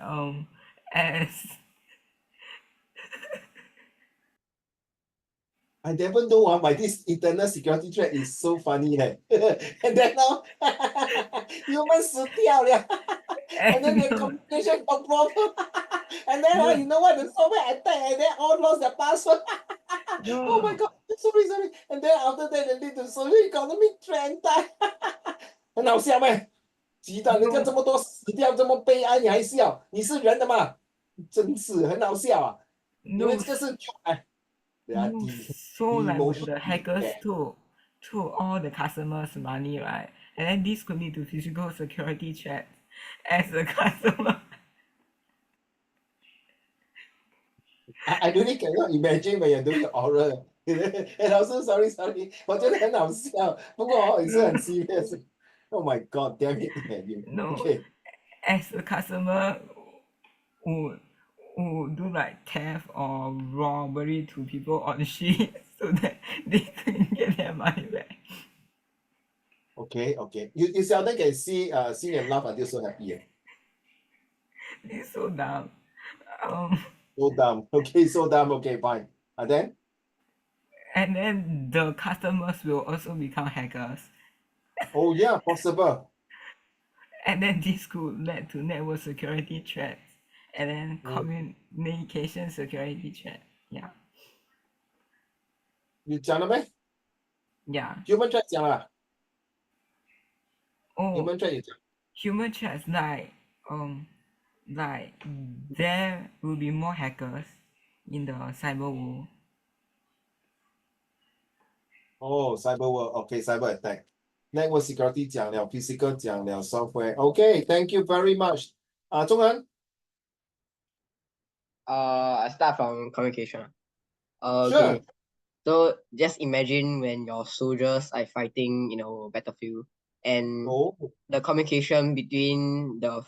I never know why this internal security threat is so funny. And then now human 死掉了 and then the communication got problem. And then you know what, the software attack, and then all lost their password. Oh my god, sorry. And then after that they lead to social economic threat. 很好笑咩？鸡蛋人家这么多死掉，这么悲哀，你还笑？你是人的吗？真是很好笑啊！因为这个是so like when the hackers took all the customers' money, right? And then this could lead to physical security threats as the customer. I really cannot imagine when you're doing the oral. And also sorry, 我觉得很好笑，不过也是很 serious. Oh my god, damn it, you. No, Okay. as the customer would do like theft or robbery to people on the street so that they can get their money back. Okay. You seldom can see sing and laugh until so happy. It's so dumb. So dumb. Okay, so dumb. Okay, fine. And then? And then the customers will also become hackers. Oh yeah, possible. And then this could lead to network security threats and then communication security threat. Yeah. 你讲了没 Yeah.？Human threat 讲了。Oh, Human threat 也讲。human threats like there will be more hackers in the cyber world. Oh, cyber world. Okay, cyber attack. Network security 讲了 ，physical 讲了 ，software. Okay, thank you very much. 中文。I start from communication. Sure. Okay. So just imagine when your soldiers are fighting in a battlefield, and the communication between the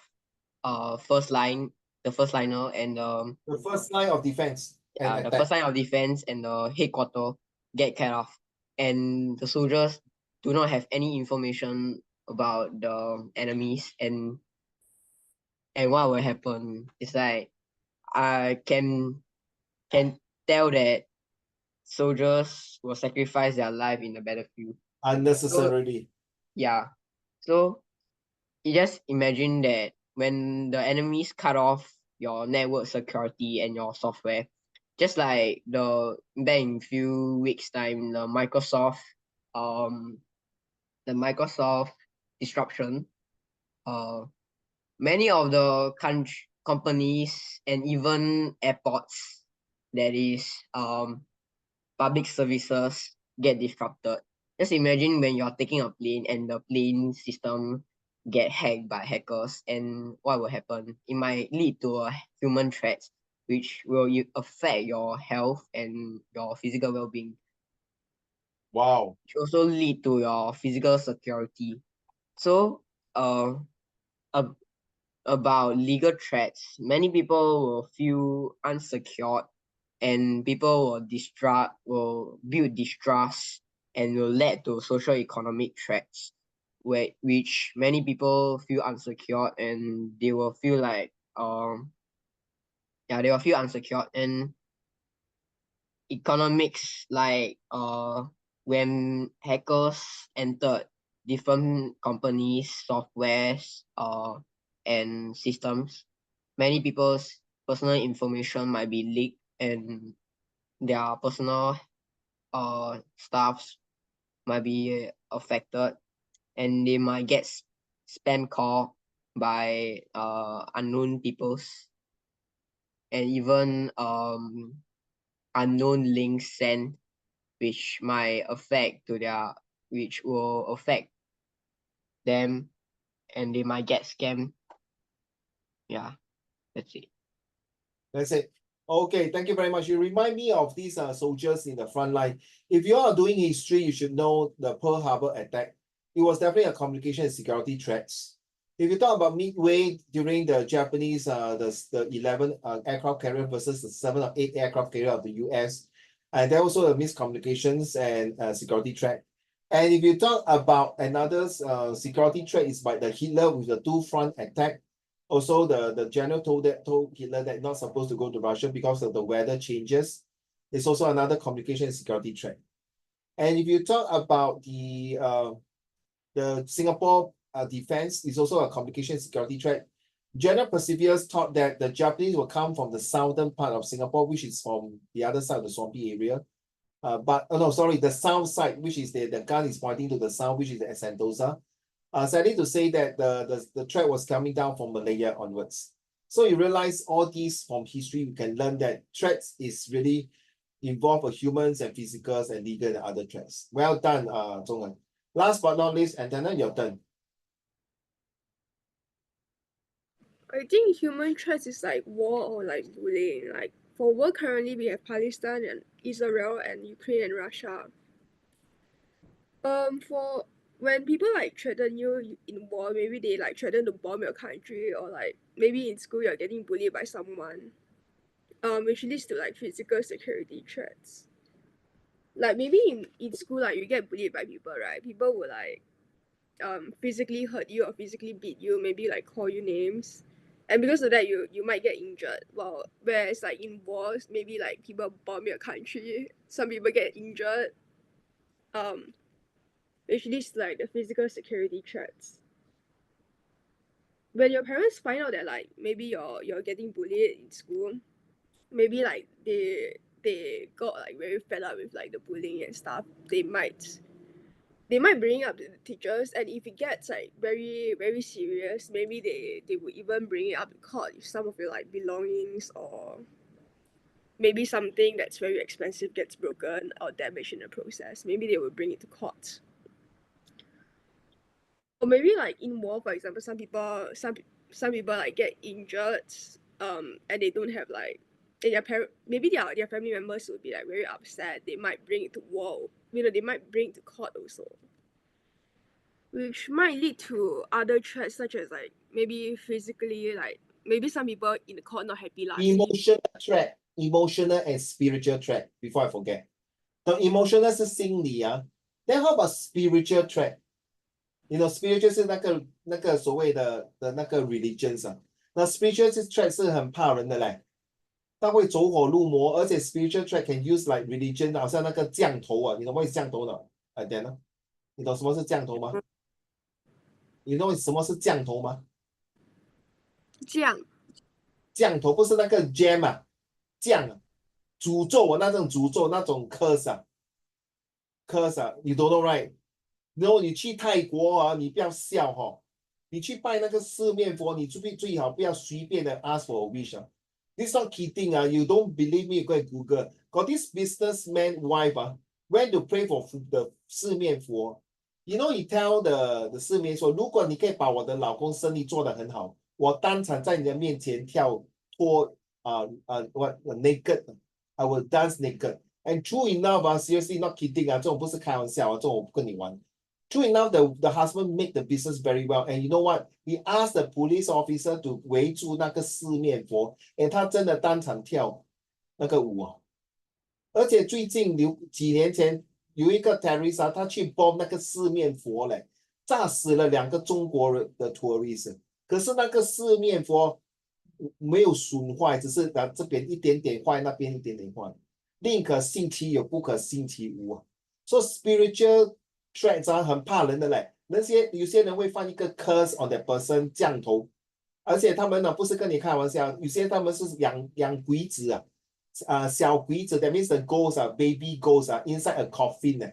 first line, the first liner, and The first line of defense and the attack. first line of defense and the headquarter get cut off, and the soldiers do not have any information about the enemies, and what will happen is like I can tell that soldiers will sacrifice their life in the battlefield. Unnecessarily. Yeah. So you just imagine that when the enemies cut off your network security and your software, just like the back in few weeks time, the Microsoft disruption, many of the companies and even airports that is public services get disrupted. Just imagine when you're taking a plane and the plane system get hacked by hackers, and what will happen? It might lead to a human threat, which will affect your health and your physical well-being. Wow. Which also lead to your physical security. So, about legal threats, many people will feel unsecured, and people will build distrust, and will lead to social economic threats, which many people feel unsecured, and they will feel like they will feel unsecured, and economics like when hackers entered different companies, softwares, and systems, many people's personal information might be leaked, and their personal stuffs might be affected, and they might get spam call by unknown peoples, and even unknown links sent, which will affect them, and they might get scammed. Yeah, that's it. That's it. Okay, thank you very much. You remind me of these soldiers in the front line. If you are doing history, you should know the Pearl Harbor attack. It was definitely a communication and security threat. If you talk about Midway during the Japanese, the 11 aircraft carrier versus the 7 or 8 aircraft carrier of the US, and there also a miscommunications and security threat. And if you talk about another security threat is by the Hitler with the two front attack. Also, the general told Hitler that not supposed to go to Russia because of the weather changes. It's also another communication and security threat. And if you talk about the Singapore defense, is also a communication security threat. General Perseverance thought that the Japanese will come from the southern part of Singapore, which is from the other side of the swampy area. The south side, which is the gun is pointing to the south, which is at Sentosa. Sadly to say that the threat was coming down from Malaya onwards. So you realize all these from history, we can learn that threats is really involve humans and physicals and legal and other threats. Well done, Zhongwen. Last but not least, Antenna, your turn. I think human threats is like war or like bullying. Like for war currently we have Palestine and Israel and Ukraine and Russia. For when people like threaten you in war, maybe they like threaten to bomb your country, or like maybe in school you're getting bullied by someone. Which leads to like physical security threats. Like maybe in school, like you get bullied by people, right? People will like physically hurt you or physically beat you, maybe like call you names. And because of that you might get injured. Well, whereas like in wars, maybe like people bomb your country, some people get injured. Which leads to like the physical security threats. When your parents find out that like maybe you're getting bullied in school, maybe like they got like very fed up with like the bullying and stuff, they might bring it up to the teachers, and if it gets like very very serious, maybe they would even bring it up to court if some of your like belongings or maybe something that's very expensive gets broken or damaged in the process. Maybe they will bring it to court. Or maybe like in war, for example, some people like get injured, and they don't have like, and maybe their family members will be like very upset. They might bring it to war. They might bring it to court also, which might lead to other threats such as like maybe physically like maybe some people in the court not happy lah. Emotional and spiritual threat. Before I forget, the emotional 是心理啊。Then how about spiritual threat? You know, spiritual 是那个所谓的那个 religions 啊。那 spiritual threat 是很怕人的嘞，他会走火入魔，而且 spiritual threat can use like religion， 好像那个降头啊，你懂什么是降头的？点呢？你懂什么是降头吗？你懂什么是降头吗？降头不是那个 jam 啊，降啊，诅咒啊，那种诅咒那种 curse 啊 ，curse 啊，你懂 right？ 然后你去泰国啊，你不要笑哈，你去拜那个四面佛，你最好不要随便的 ask for a wish 啊。This not kidding 啊 ，you don't believe me? Go and Google. Got this businessman wife 啊 went to pray for the 四面佛。You know, you tell the 四面说，如果你可以把我的老公生意做得很好，我当场在你的面前脱what naked, I will dance naked. And true enough 啊 ，seriously not kidding 啊，这种不是开玩笑啊，这种我不跟你玩。True enough, the husband make the business very well, and you know what? He asked the police officer to 围住那个四面佛，他真的当场跳那个舞啊！而且最近几年前有一个 terrorist 啊，他去 bomb 那个四面佛嘞，炸死了2个中国人的 tourist。可是那个四面佛没有损坏，只是这边一点点坏，那边一点点坏。宁可信其有，不可信其无啊。So spiritual threats 啊，很怕人的嘞。有些人会放一个 curse on that person 降头，而且他们呢不是跟你开玩笑，有些他们是养鬼子啊，小鬼子 ，that means the ghost 啊 ，baby ghost 啊 ，inside a coffin 呢。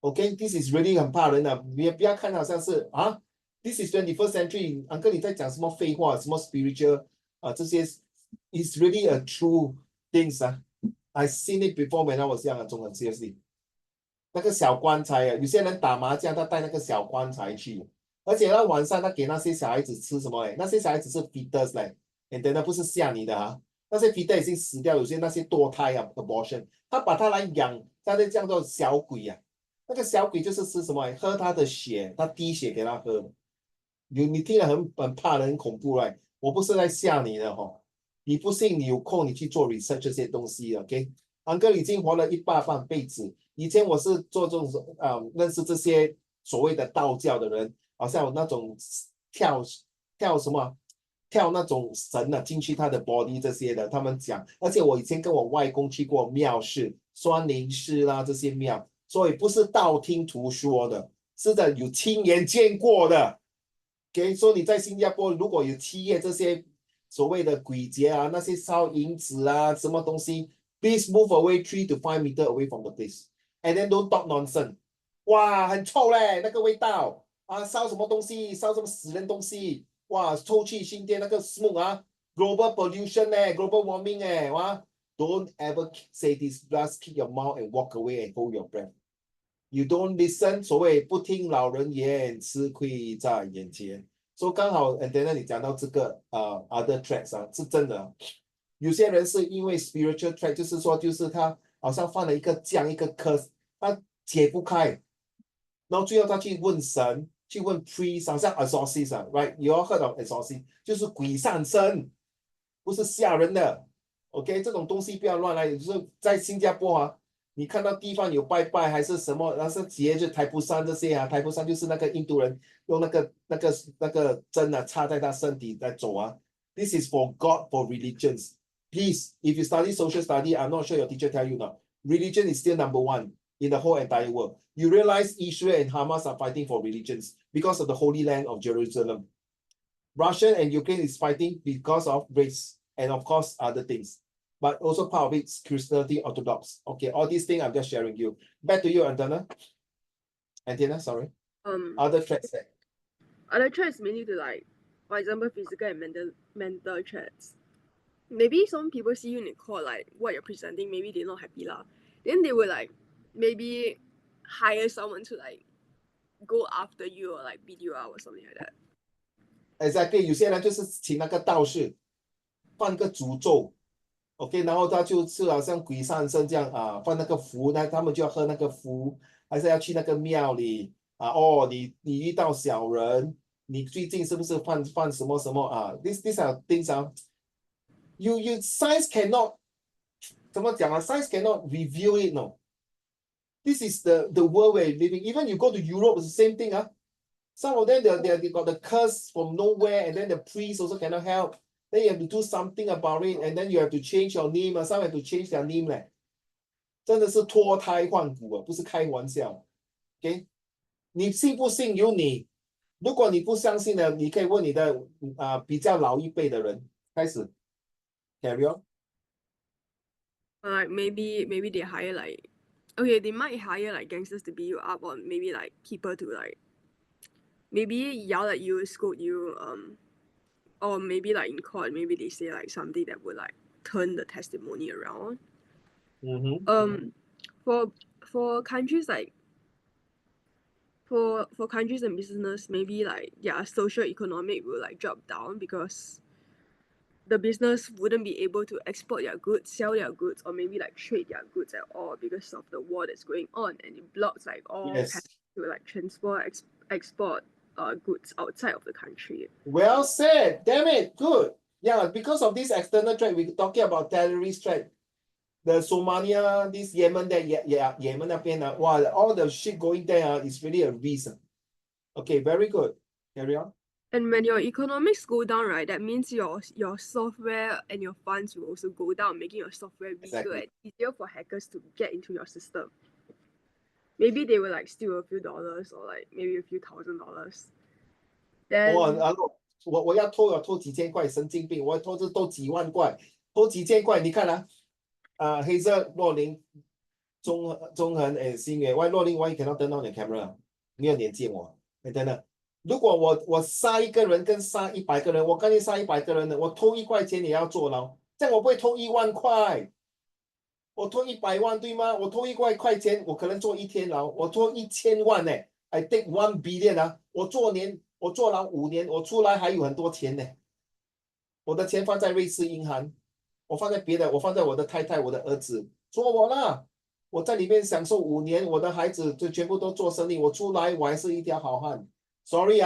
OK，this is really 很怕人的，你不要看好像是啊 ，this is 21st century， uncle 你在讲什么废话，什么 spiritual 啊，这些 is really a true things 啊。I seen it before when I was young 啊，中文 seriously。那个小棺材啊，有些人打麻将，他带那个小棺材去，而且他晚上他给那些小孩子吃什么？那些小孩子是 fetus 嘞，等等，不是吓你的啊，那些 fetus 已经死掉，有些那些堕胎啊 abortion， 他把它来养，他就叫做小鬼啊。那个小鬼就是吃什么？喝他的血，他滴血给他喝。你听了很怕人，很恐怖嘞。我不是在吓你的哈，你不信，你有空你去做 research 这些东西 ，OK？ 安哥已经活了半辈子。以前我是做这种认识这些所谓的道教的人，好像有那种跳什么跳那种神啊进去他的 body 这些的，他们讲。而且我以前跟我外公去过庙寺、酸林寺啦这些庙，所以不是道听途说的，是的有亲眼见过的。给说你在新加坡如果有企业这些所谓的鬼节啊，那些烧银纸啊什么东西 ，please move away 3 to 5 meters away from the place。And then don't talk nonsense， 哇，很臭嘞，那个味道啊，烧什么东西，烧什么死人东西，哇，臭气熏天那个 smoke 啊 ，global pollution 呢 ，global warming 哎，哇 ，don't ever say this， just keep your mouth and walk away and hold your breath。You don't listen， 所谓不听老人言，吃亏在眼前。所以刚好 ，and then 你讲到这个other threats 啊，是真的。有些人是因为 spiritual threat， 就是他好像犯了一个一个 curse。他解不开，然后最后他去问神，去问 priest， 好像 exorcist 啊 ，right？ You all heard of exorcist？ 就是鬼上身，不是吓人的。OK， 这种东西不要乱来。就是在新加坡啊，你看到地方有拜拜还是什么，那是节日台布山这些啊，台布山就是那个印度人用那个针啊插在他身体在走啊。This is for God, for religions. Please, if you study social study, I'm not sure your teacher tell you now. Religion is still number one in the whole entire world. You realize Israel and Hamas are fighting for religions because of the Holy Land of Jerusalem. Russia and Ukraine is fighting because of race and of course other things. But also part of it is Christianity Orthodox. Okay, all these things I'm just sharing you. Back to you, Antenna. Antenna, sorry. Other threats. Other threats mainly to like, for example, physical and mental threats. Maybe some people see you in the court, like what you're presenting, maybe they're not happy lah. Then they will like maybe hire someone to like go after you or like beat you up or something like that. Exactly， 有些人就是请那个道士放个诅咒 ，OK， 然后他就是好像鬼上身这样啊，放那个符，那他们就要喝那个符，还是要去那个庙里啊？哦，你遇到小人你最近是不是犯什么什么啊？These are things 啊，you science cannot 怎么讲啊？Science cannot reveal it, no. This is the world we're living. Even you go to Europe, it's the same thing. Some of them they got the curse from nowhere, and then the priest also cannot help. Then you have to do something about it, and then you have to change your name. Some have to change their name 嘞，真的是脱胎换骨啊，不是开玩笑。OK， 你信不信由你。如果你不相信的，你可以问你的比较老一辈的人。开始 ，carry on。Like maybe they hire like, okay, they might hire like gangsters to beat you up, or maybe like people to like maybe yell at you, scold you, or maybe like in court, maybe they say like something that would like turn the testimony around. For countries like for countries and business, maybe like their social economic will like drop down because the business wouldn't be able to export their goods, sell their goods, or maybe like trade their goods at all because of the war that's going on, and it blocks like all Yes. to like export goods outside of the country. Well said. Damn it. Good. Yeah, because of this external threat, we're talking about terrorist threat. The Somalia, this Yemen, Yemen 那边呢，哇 all the shit going there is really a reason. Okay, very good. Carry on. And when your economics go down, right, that means your software and your funds will also go down, making your software weaker Exactly. and easier for hackers to get into your system. Maybe they will like steal a few dollars or like maybe a few $1,000. Then 我要偷几千块，神经病！我要偷几万块，偷几千块。你看黑色洛林、中恒新源，洛林 why you cannot turn on your camera？ 你有年纪我，等等。如果我杀一个人跟杀100个人，我干脆杀100个人的，我偷1块钱也要坐牢，这样我不会偷1万块，我偷100万对吗？我偷1块钱，我可能坐1天牢，我偷1000万呢，I take 1 billion 啊，我坐牢5年，我出来还有很多钱呢，我的钱放在瑞士银行，我放在别的，我放在我的太太、我的儿子，做我啦，我在里面享受5年，我的孩子就全部都做生意，我出来我还是一条好汉。Sorry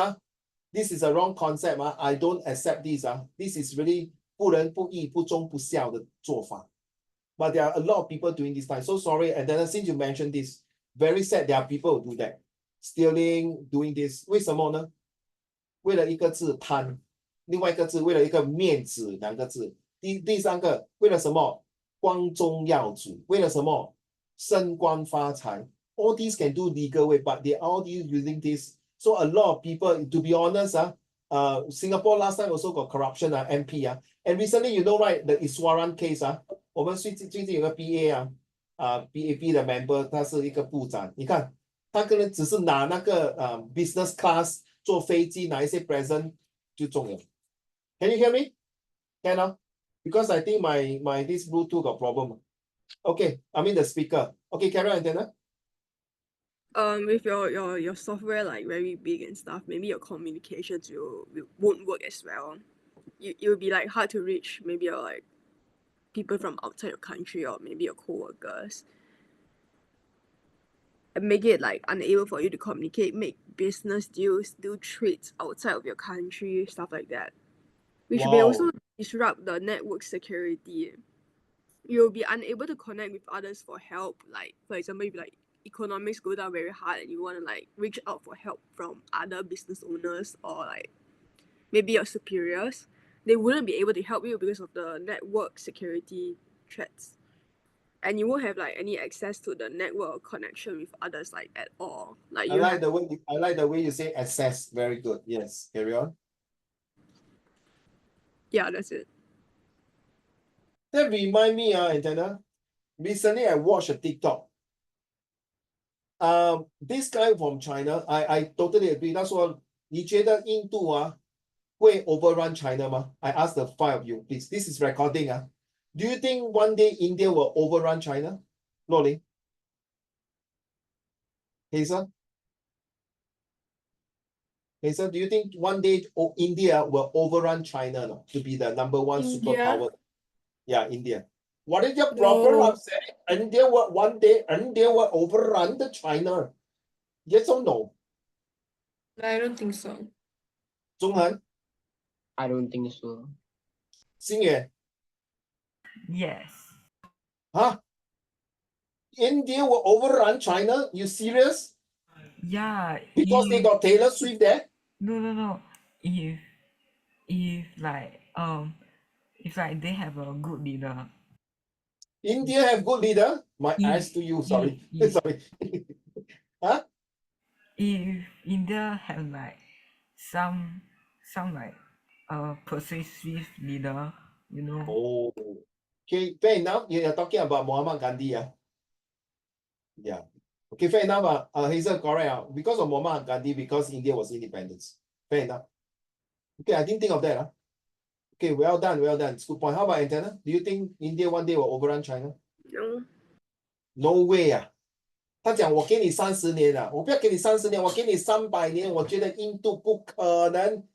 this is a wrong concept I don't accept this this is really 不仁不义、不忠不孝的做法。But there are a lot of people doing this time. So sorry, and then since you mentioned this, very sad there are people who do that, stealing, doing this. 为什么呢？为了一个字贪，另外一个字为了一个面子2个字，第三个为了什么？光宗耀祖，为了什么？升官发财。All these can do legal way, but they all using this. So a lot of people, to be honest, Singapore last time also got corruption MP and recently you know right the Iswaran case 我们最近有个 BA BAP 的 member， 他是一个部长，你看他可能只是拿那个business class 坐飞机拿一些 present 就中了。Can you hear me? Can because I think my this Bluetooth got problem. Okay, I mean the speaker. Okay, carry on, antenna. With your software like very big and stuff, maybe your communications won't work as well. You'll be like hard to reach maybe your like people from outside your country or maybe your co-workers, and make it like unable for you to communicate, make business deals, do trades outside of your country, stuff like that, which may also disrupt the network security. You'll be unable to connect with others for help. Like for example, if like economics go down very hard and you want to like reach out for help from other business owners or like maybe your superiors, they wouldn't be able to help you because of the network security threats. And you won't have like any access to the network connection with others like at all. Like I like the way you say access. Very good. Yes, carry on. Yeah, that's it. That remind me antenna. Recently I watched a TikTok. This guy from China, I totally agree. 他说你觉得印度会 overrun China 吗？ I ask the 5 of you, please. This is recording Do you think one day India will overrun China? 洛林 Hazel? Hazel, do you think one day India will overrun China to be the number 1 superpower? Yeah, India. What is your problem? No. I'm saying India will one day India will overrun the China. Yes or no? I don't think so. 中恒 I don't think so. 星远 Yes. huh? India will overrun China? You serious? Yeah. Because they got Taylor Swift there? No. If like they have a good leader. India have good leader? My eyes to you, sorry. Sorry. Huh? If India have like some like persuasive leader, you know. Oh, okay, fair enough. You're talking about Muhammad Gandhi, yeah. Yeah. Okay, fair enough. Hazel, correct. Because of Muhammad Gandhi, because India was independence. Fair enough. Okay, I didn't think of that. Okay, well done, well done. It's good point. How about antenna? Do you think India one day will overrun China? No. No way 啊！他讲我给你30年啊，我不要给你30年，我给你300年。我觉得印度不可能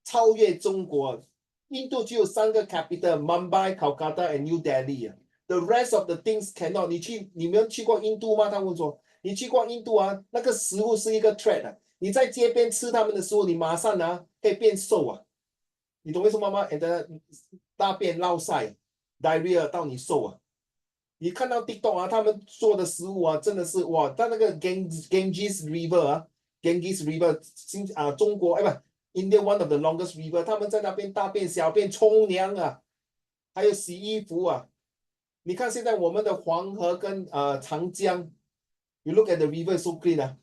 超越中国。印度只有3个 capital：Mumbai、Calcutta and New Delhi 啊。The rest of the things cannot。你没有去过印度吗？他问说，你去过印度啊？那个食物是一个 threat 啊。你在街边吃他们的食物，你马上可以变瘦啊。你懂为什么吗？大便落晒 diarrhea 到你瘦啊。你看到 TikTok 啊，他们做的食物啊，真的是哇！在那个 Ganges River 啊，Ganges River 中国不 India one of the longest river， 他们在那边大便小便冲凉啊，还有洗衣服啊。你看现在我们的黄河跟长江 ，you look at the river so clean 啊。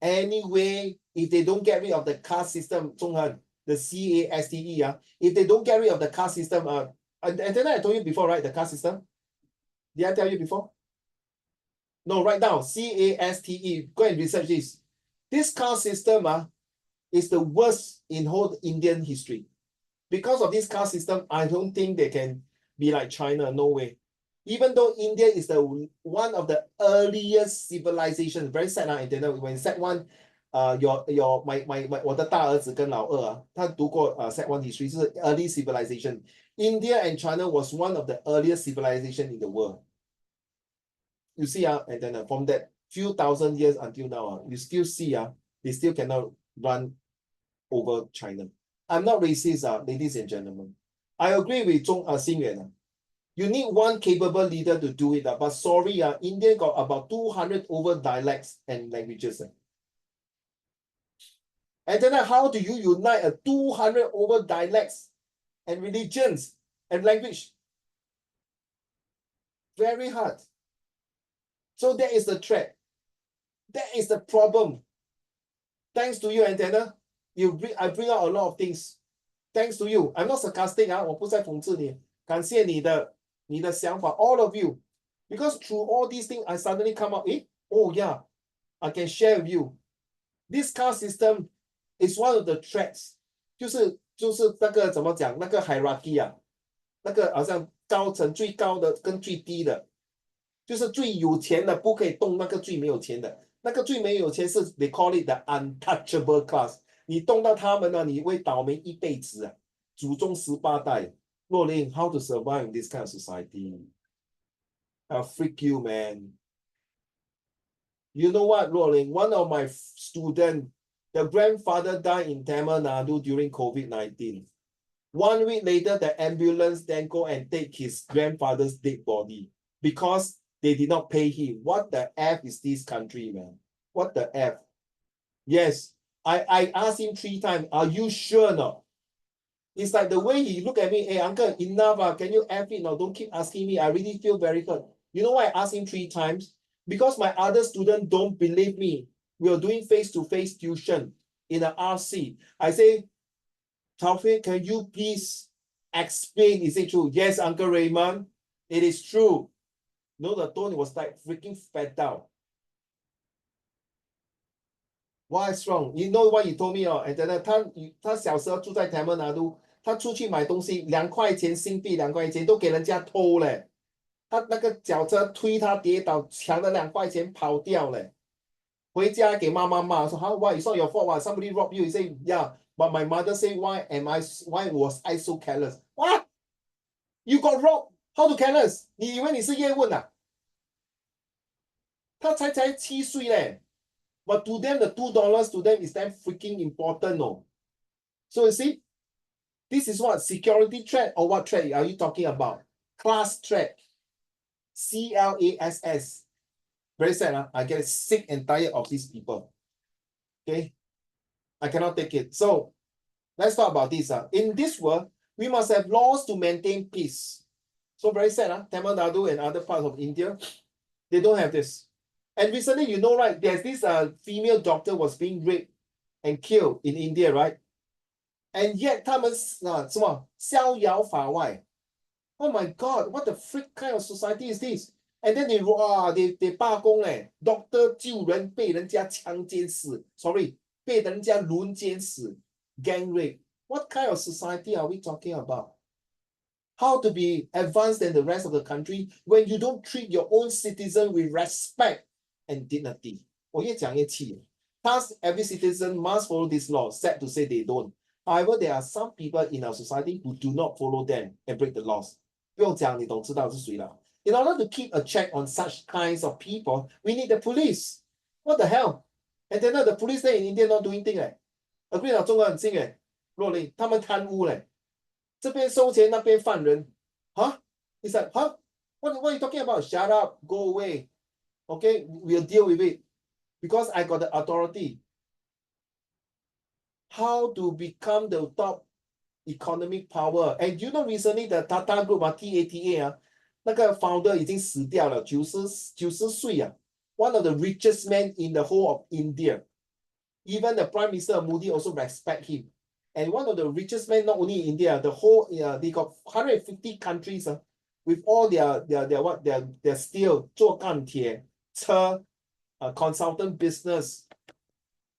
Anyway, if they don't get rid of the caste system， 中恒 the CASTE 啊 ，if they don't get rid of the caste system and then I told you before, right? The caste system. Did I tell you before? No, write down CASTE. Go and research this. This caste system is the worst in whole Indian history. Because of this caste system, I don't think they can be like China. No way. Even though India is the one of the earliest civilizations, very sad when Sec1, 我的大儿子跟老二他读过Sec1 history 是 early civilization. India and China was one of the earliest civilization in the world. You see and then from that few thousand years until now you still see they still cannot run over China. I'm not racist ladies and gentlemen. I agree with Xing Yuan. You need one capable leader to do it but sorry India got about 200 over dialects and languages. And then how do you unite a 200 over dialects and religions and language? Very hard. So that is the threat. That is the problem. Thanks to you, Antenna, I bring out a lot of things. Thanks to you. I'm not sarcastic 我不在讽刺你。感谢你的想法 all of you. Because through all these things, I suddenly come up, oh yeah, I can share with you. This caste system is one of the threats. 就是那个怎么讲，那个 hierarchy 那个好像高层最高的跟最低的，就是最有钱的不可以动那个最没有钱的，那个最没有钱是 they call it the untouchable class。你动到他们呢，你会倒霉一辈子祖宗18代。若琳 ，how to survive in this kind of society? I'll freak you, man. You know what, 若琳 one of my students, the grandfather died in Tamil Nadu during COVID-19. 1 week later, the ambulance then go and take his grandfather's dead body because they did not pay him. What the F is this country, man? What the F? Yes, I asked him 3 times, are you sure not? It's like the way he look at me, hey, uncle, enough, can you F it? No, don't keep asking me. I really feel very hurt. You know why I asked him 3 times? Because my other students don't believe me. We are doing face-to-face tuition in an RC. I say, Taufik, can you please explain? Is it true? Yes, Uncle Raymond, it is true. No, the tone was like freaking fed out. What's wrong? You know what he told me? And then 他小时候住在 Tamil Nadu， 他出去买东西2块钱新币，2块钱都给人家偷嘞。他那个脚车推他跌倒，抢了2块钱跑掉嘞。回家给妈妈骂说 ，How why it's not your fault? Why somebody robbed you? He say, yeah, but my mother say, why was I so careless? What? You got robbed? How to careless? 你以为你是叶问啊？他才7岁嘞。But to them, the $2 to them is damn freaking important, no? So you see, this is what security threat or what threat are you talking about? Class threat. CLASS. Very sad, huh? I get sick and tired of these people. Okay? I cannot take it. So let's talk about this. In this world, we must have laws to maintain peace. So very sad, huh? Tamil Nadu and other parts of India, they don't have this. And recently, you know, right, there's this female doctor was being raped and killed in India, right? And yet, 他们什么逍遥法外. Oh my God, what the freak kind of society is this? And then they罢工嘞 ，doctor 救人被人家强奸死 ，sorry， 被人家轮奸死 ，gang rape. What kind of society are we talking about? How to be advanced than the rest of the country when you don't treat your own citizen with respect and dignity? 我越讲越气。Thus, every citizen must follow this law. Sad to say they don't. However, there are some people in our society who do not follow them and break the laws. 不用讲，你都知道是谁了。In order to keep a check on such kinds of people, we need the police. What the hell? And then the police there in India not doing thing 哎，agree 了，中国很近哎，若琳他们贪污嘞，这边收钱那边犯人，huh? It's like huh? What are you talking about? Shut up, go away. Okay, we'll deal with it because I got the authority. How to become the top economic power? And you know recently the Tata Group TATA 那个 founder 已经死掉了，90岁啊 ，one of the richest men in the whole of India. Even the Prime Minister Modi also respect him. And one of the richest men not only in India, the whole they got 150 countries with all their steel 做钢铁车 consultant business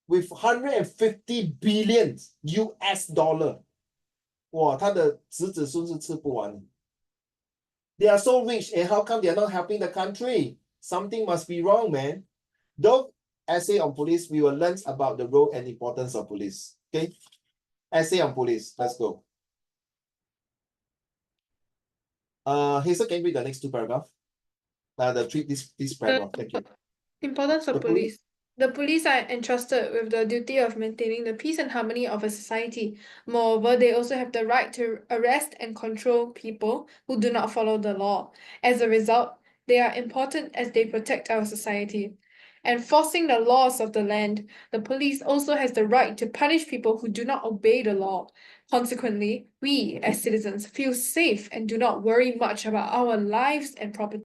with 150 billion US dollar. 哇，他的子子孙是吃不完。They are so rich, and how come they are not helping the country? Something must be wrong, man. Though essay on police, we will learn about the role and importance of police. Okay, essay on police. Let's go. Hazel, can you read the next two paragraphs? This paragraph. Thank you. Importance of The police- police. The police are entrusted with the duty of maintaining the peace and harmony of a society. Moreover, they also have the right to arrest and control people who do not follow the law. As a result, they are important as they protect our society. Enforcing the laws of the land, the police also has the right to punish people who do not obey the law. Consequently, we, as citizens, feel safe and do not worry much about our lives and property.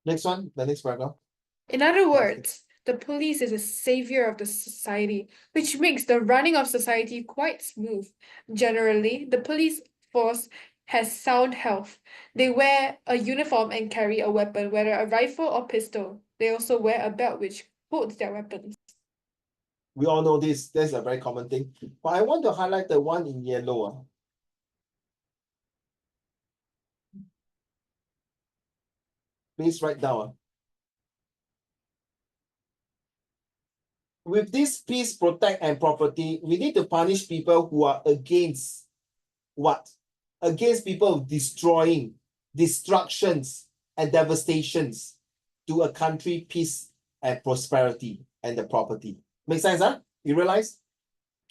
Next one, the next paragraph. In other words, the police is a savior of the society, which makes the running of society quite smooth. Generally, the police force has sound health. They wear a uniform and carry a weapon, whether a rifle or pistol. They also wear a belt which holds their weapons. We all know this. That's a very common thing. But I want to highlight the one in yellow. Please write down. With this peace, protect, and property, we need to punish people who are against what? Against people destroying, destructions, and devastations to a country, peace, and prosperity, and the property. Make sense, huh? You realize?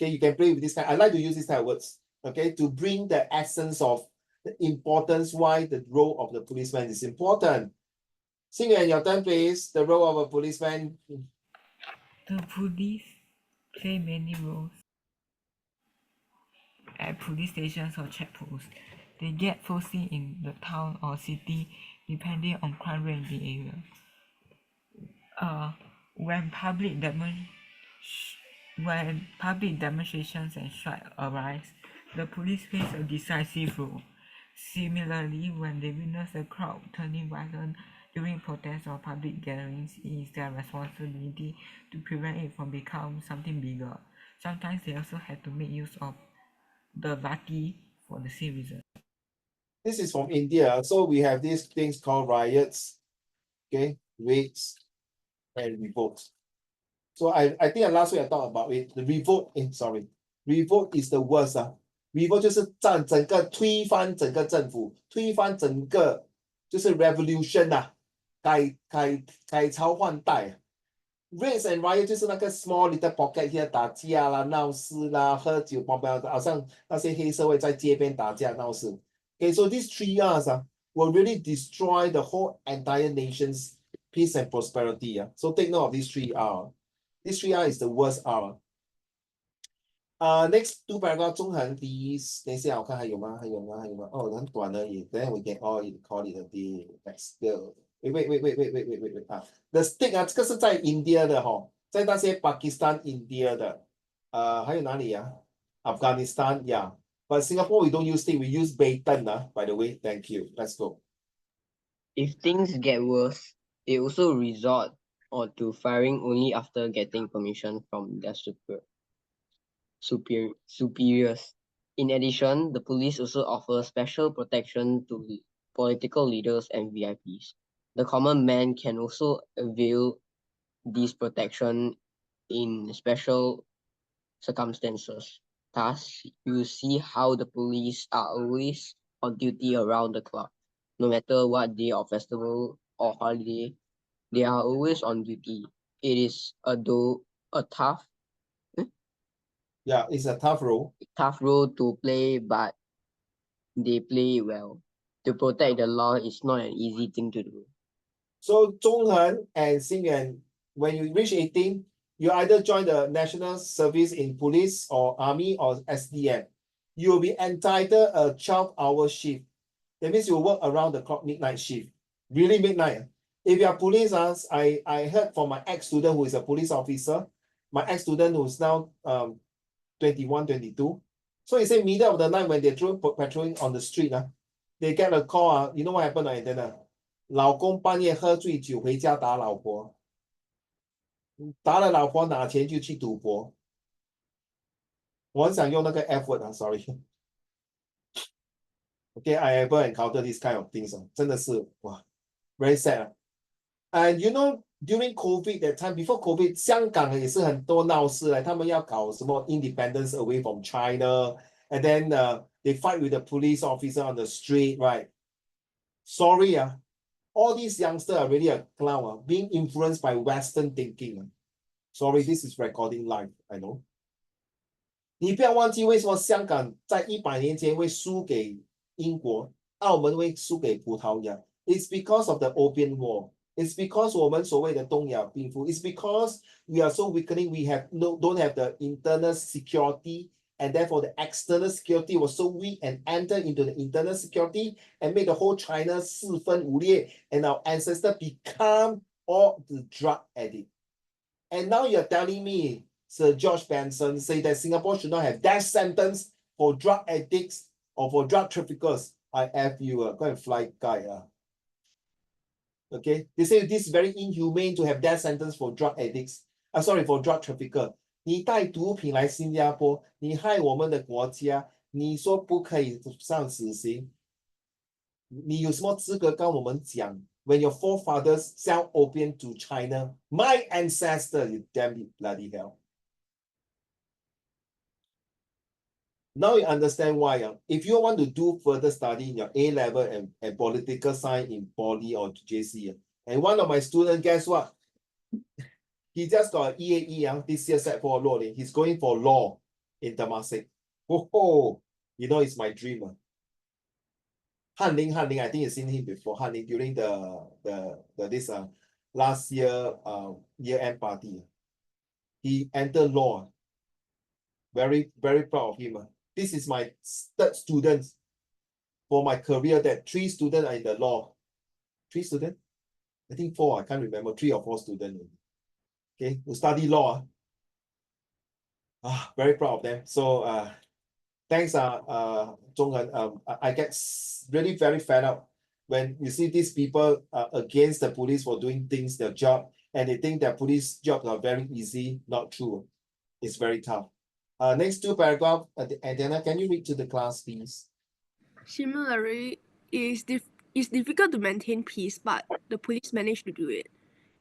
Okay, you can play with this kind. I like to use these kind of words, okay, to bring the essence of the importance why the role of the policeman is important. Xing Yuan, your turn, please. The role of a policeman. The police play many roles at police stations or checkposts. They get posted in the town or city depending on crime rate in the area. When public demonstrations and strikes arise, the police plays a decisive role. Similarly, when they witness a crowd turning violent during protests or public gatherings, it is their responsibility to prevent it from becoming something bigger. Sometimes they also have to make use of the lathi for the same reason. This is from India. So we have these things called riots, okay, raids, and revolts. So I think last week I talked about it. The revolt, revolt is the worst. Revolt 就是整个推翻整个政府，推翻整个就是 revolution 改朝换代。Raids and riot 就是那个 small little pocket here 打架啦、闹事啦、喝酒、包包，好像那些黑社会在街边打架闹事。Okay, so these 3 Rs will really destroy the whole entire nation's peace and prosperity. So take note of these 3 R. This 3 R is the worst R. Next 2 paragraph 中横 please. 等一下我看还有吗？哦，很短而已。Then we can all call it a day. Let's go. Wait. The stick 这个是在 India 的在那些 Pakistan India 的，还有哪里Afghanistan, yeah. But Singapore we don't use stick, we use baton. By the way, thank you. Let's go. If things get worse, they also resort to firing only after getting permission from their superiors. In addition, the police also offer special protection to political leaders and VIPs. The common man can also avail this protection in special circumstances. Thus, you see how the police are always on duty around the clock. No matter what day of festival or holiday, they are always on duty. It is a tough Yeah, it's a tough role. role to play, but they play it well. To protect the law is not an easy thing to do. So Zhonghen and Xingyuan, when you reach 18, you either join the national service in police or army or SDM. You will be entitled a 12-hour shift. That means you work around the clock midnight shift. Really midnight. If you are police, I heard from my ex-student who is a police officer, my ex-student who is now 21, 22. So he said middle of the night when they're patrolling on the street, they get a call. You know what happened? Then 老公半夜喝醉酒回家打老婆，打了老婆拿钱就去赌博。我很想用那个 F word sorry. Okay, I ever encounter this kind of things 真的是哇 very sad. And you know during COVID that time, before COVID, 香港也是很多闹事他们要搞什么 independence away from China, and then they fight with the police officer on the street, right? Sorry, all these youngsters are really a clown, being influenced by Western thinking. Sorry, this is recording live, I know. 你不要忘记为什么香港在100年前会输给英国，澳门会输给葡萄牙。It's because of the Opium War. It's because 我们所谓的东亚病夫。It's because we are so weakening. We don't have the internal security, and therefore the external security was so weak and entered into the internal security and made the whole China 四分五裂, and our ancestors become all the drug addict. And now you're telling me Sir George Benson say that Singapore should not have death sentence for drug addicts or for drug traffickers. I F you, go and fly guy. Okay, they say this is very inhumane to have death sentence for drug addicts. Sorry, for drug trafficker. 你带毒品来新加坡，你害我们的国家，你说不可以上死刑，你有什么资格跟我们讲 ？When your forefathers sell opium to China, my ancestor, you damn it, bloody hell. Now you understand why. If you want to do further study in your A level and political science in Poly or JC, and one of my students, guess what? He just got an EAE this year set for law. He's going for law in Temasek. Oh, you know, it's my dream. Han Ling, I think you've seen him before. Han Ling during this last year year-end party. He entered law. Very, very proud of him. This is my third student for my career. That 3 students are in the law. 3 students? I think 4. I can't remember. 3 or 4 students. Okay, who study law. Very proud of them. So thanks, Zhonghen. I get really very fed up when you see these people against the police for doing things, their job, and they think their police jobs are very easy. Not true. It's very tough. Next 2 paragraph, Adriana, can you read to the class, please? Similarly, it's difficult to maintain peace, but the police manage to do it.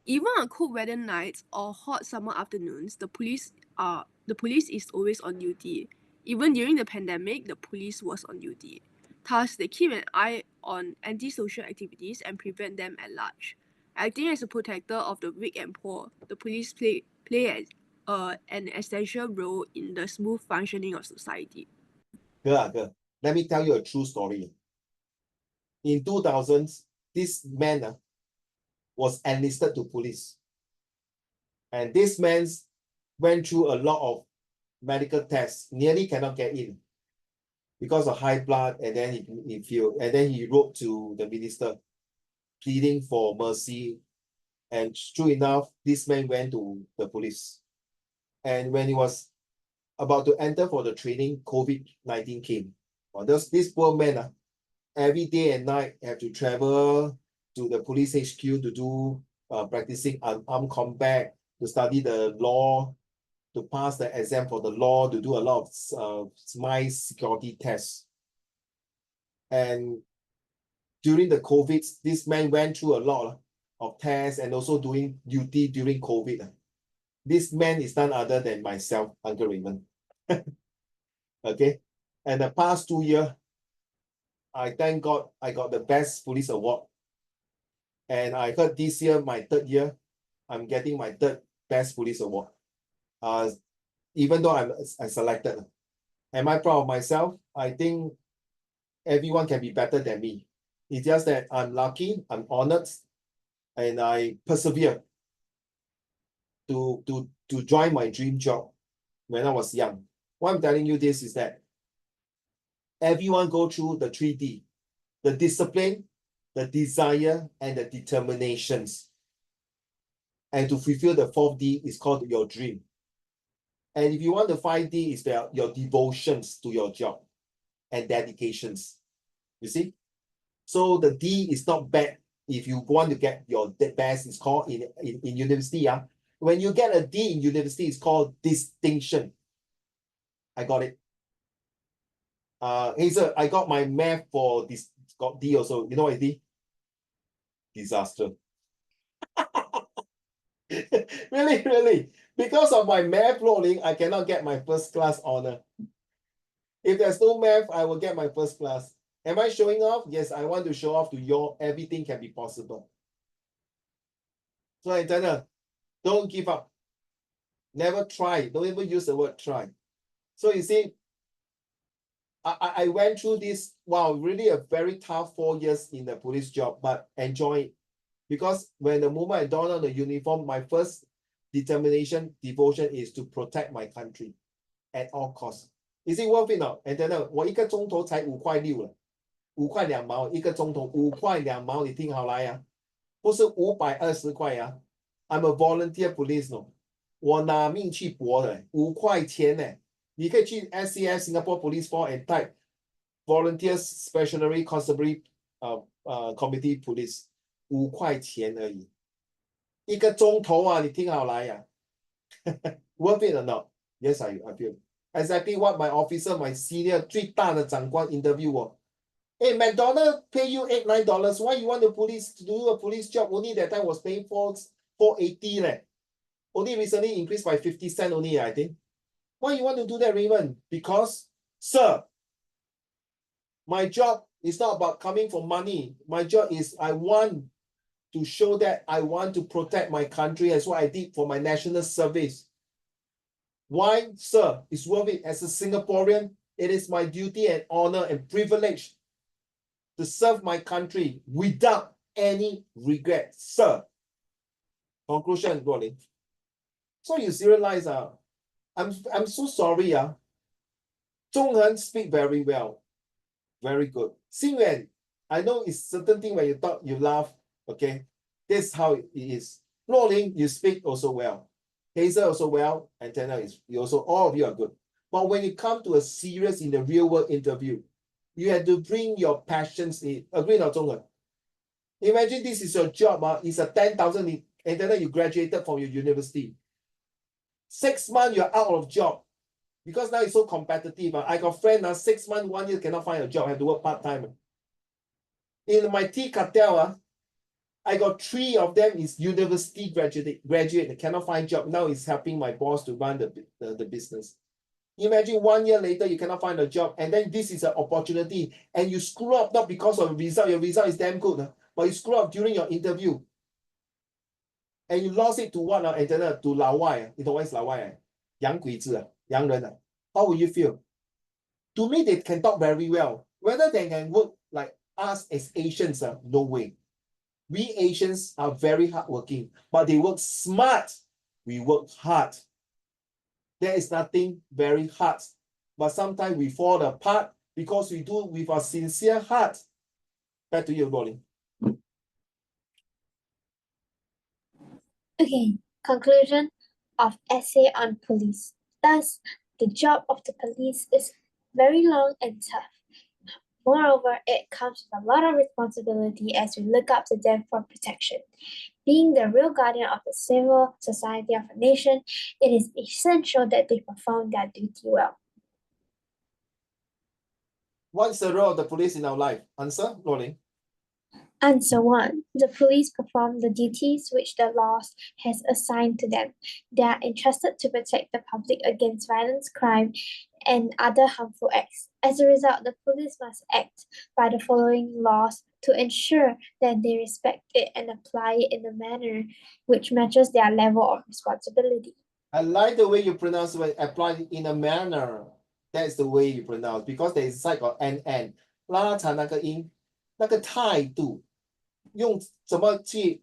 Even on cold weather nights or hot summer afternoons, the police is always on duty. Even during the pandemic, the police was on duty. Thus, they keep an eye on antisocial activities and prevent them at large. Acting as a protector of the weak and poor, the police play an essential role in the smooth functioning of society. Girl, let me tell you a true story. In 2000s, this man was enlisted to police. And this man went through a lot of medical tests, nearly cannot get in because of high blood, and then he failed. And then he wrote to the minister pleading for mercy. And true enough, this man went to the police. And when he was about to enter for the training, COVID-19 came. Well, this poor man, every day and night have to travel to the police HQ to do practicing armed combat, to study the law, to pass the exam for the law, to do a lot of my security tests. And during the COVID, this man went through a lot of tests and also doing duty during COVID. This man is none other than myself, Uncle Raymond. Okay. And the past 2 years, I thank God I got the best police award. And I heard this year, my 3rd year, I'm getting my 3rd best police award. Even though I selected. Am I proud of myself? I think everyone can be better than me. It's just that I'm lucky, I'm honored, and I persevere to join my dream job when I was young. Why I'm telling you this is that everyone go through the 3D, the discipline, the desire, and the determinations. And to fulfill the 4th D is called your dream. And if you want the 5D, is your devotions to your job and dedications. You see? So the D is not bad. If you want to get your best, it's called in university. When you get a D in university, it's called distinction. I got it. Hazel, I got my math for this, got D also. You know what is D? Disaster. Really. Because of my math rolling, I cannot get my 1st class honor. If there's no math, I will get my 1st class. Am I showing off? Yes, I want to show off to you. Everything can be possible. So, Antenna, don't give up. Never try. Don't even use the word try. So you see, I went through this, wow, really a very tough 4 years in the police job, but enjoy it. Because when the moment I don on the uniform, my first determination, devotion is to protect my country at all costs. Is it worth it now? And then 我1个钟头才5块6了，5块2毛1个钟头，5块2毛，你听好来呀，不是520块呀。I'm a volunteer police 呢，我拿命去搏的，5块钱呢。你可以去 SCF Singapore Police Force and type Volunteers Specialty Constabulary Committee Police， 5块钱而已，1个钟头啊，你听好来呀。Worth it or not? Yes, I feel. Exactly what my officer, my senior 最大的长官 interview 我。Hey, McDonald pay you $8-9. Why you want to do a police job? Only that time was paying $4.80 leh. Only recently increased by 50 cents only, I think. Why you want to do that, Raymond? Because, sir, my job is not about coming for money. My job is I want to show that I want to protect my country. That's what I did for my national service. Why, sir? It's worth it. As a Singaporean, it is my duty and honor and privilege to serve my country without any regret, sir. Conclusion, Rolling. So you realize, I'm so sorry. Zhonghen speak very well. Very good. Xingyan, I know it's certain thing when you talk, you laugh. Okay. This is how it is. Rolling, you speak also well. Hazel also well. Antenna is you also, all of you are good. But when you come to a serious in the real world interview, you have to bring your passions in. Agree or not, Zhonghen? Imagine this is your job. It's a 10,000 and then you graduated from your university. 6 months you're out of job because now it's so competitive. I got friends 6 months, 1 year cannot find a job, have to work part-time. In my T cartel, I got 3 of them is university graduate cannot find job. Now it's helping my boss to run the business. Imagine 1 year later you cannot find a job, and then this is an opportunity, and you screw up not because of the result. Your result is damn good, but you screw up during your interview. and you lost it to what? And then to 老外, you know what is 老外? 洋鬼子, 洋人. How will you feel? To me, they can talk very well. Whether they can work like us as Asians, no way. We Asians are very hardworking, but they work smart. We work hard. There is nothing very hard, but sometimes we fall apart because we do with a sincere heart. Back to you, Rolling. Okay, conclusion of essay on police. Thus, the job of the police is very long and tough. Moreover, it comes with a lot of responsibility as we look up to them for protection. Being the real guardian of the civil society of a nation, it is essential that they perform their duty well. What's the role of the police in our life? Answer, Rolling. Answer 1. The police perform the duties which the laws has assigned to them. They are entrusted to protect the public against violence, crime, and other harmful acts. As a result, the police must act by the following laws to ensure that they respect it and apply it in a manner which matches their level of responsibility. I like the way you pronounce it, apply in a manner. That's the way you pronounce, because there is side of n， 拉长那个音，那个态度，用怎么去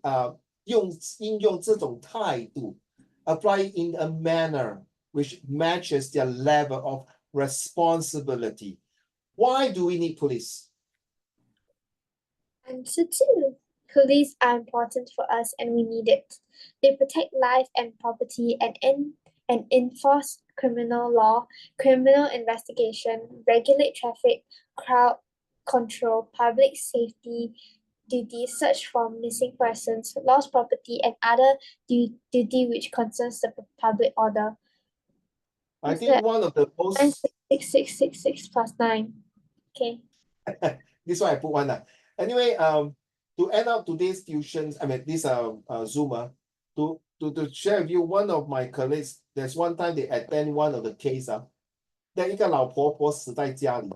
应用这种态度 ，apply in a manner which matches their level of responsibility. Why do we need police? Answer 2. Police are important for us and we need it. They protect life and property and enforce criminal law, criminal investigation, regulate traffic, crowd control, public safety duties, search for missing persons, lost property, and other duty which concerns the public order. I think one of the most 66666 plus 9. Okay. this one I put one. Anyway, to end up today's tuitions, I mean this Zoom, to share with you, one of my colleagues, there's one time they attend one of the case, then 一个老婆婆死在家里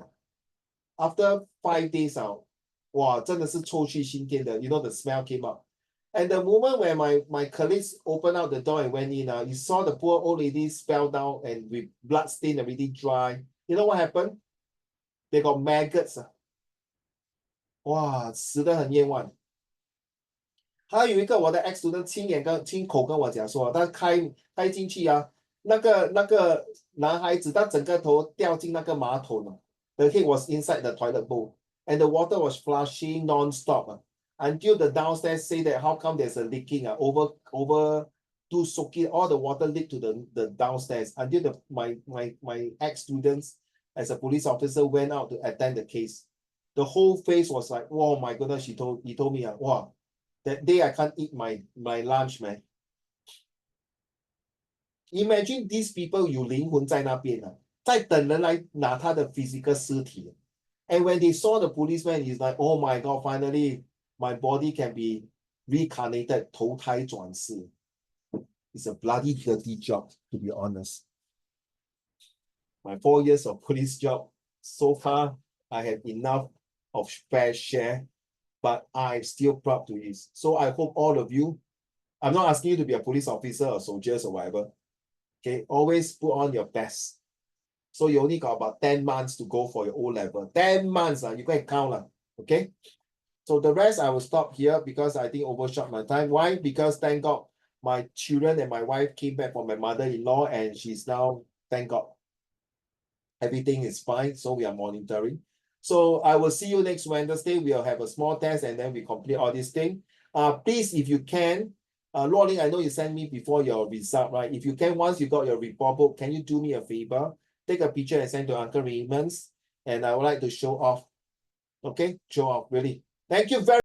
，after 5 days 哇，真的是臭气熏天的 ，you know the smell came up. And the moment when my colleagues opened out the door and went in, you saw the poor old lady fell down and with blood stain already dry. You know what happened? They got maggots. 哇，死得很冤枉。还有一个我的 ex student 亲口跟我讲说，他开进去那个男孩子他整个头掉进那个马桶了。The head was inside the toilet bowl and the water was flushing non-stop until the downstairs say that how come there's a leaking over to soak it, all the water leaked to the downstairs until my ex students as a police officer went out to attend the case. The whole face was like, oh my goodness, he told me, wow, that day I can't eat my lunch, man. Imagine these people 有灵魂在那边在等人来拿他的 physical 尸体。And when they saw the policeman, he's like, oh my God, finally my body can be reincarnated, 投胎转世. It's a bloody dirty job, to be honest. My 4 years of police job, so far, I have enough of fair share, but I'm still proud to it. So I hope all of you, I'm not asking you to be a police officer or soldiers or whatever. Okay, always put on your best. So you only got about 10 months to go for your O level. 10 months, you can count. Okay. So the rest I will stop here because I think overshot my time. Why? Because thank God my children and my wife came back from my mother-in-law and she's now, thank God, everything is fine. So we are monitoring. So I will see you next Wednesday. We'll have a small test and then we complete all this thing. Please, if you can, Rolling, I know you sent me before your result, right? If you can, once you got your report book, can you do me a favor? Take a picture and send to Uncle Raymond's. And I would like to show off. Okay, show off, really. Thank you very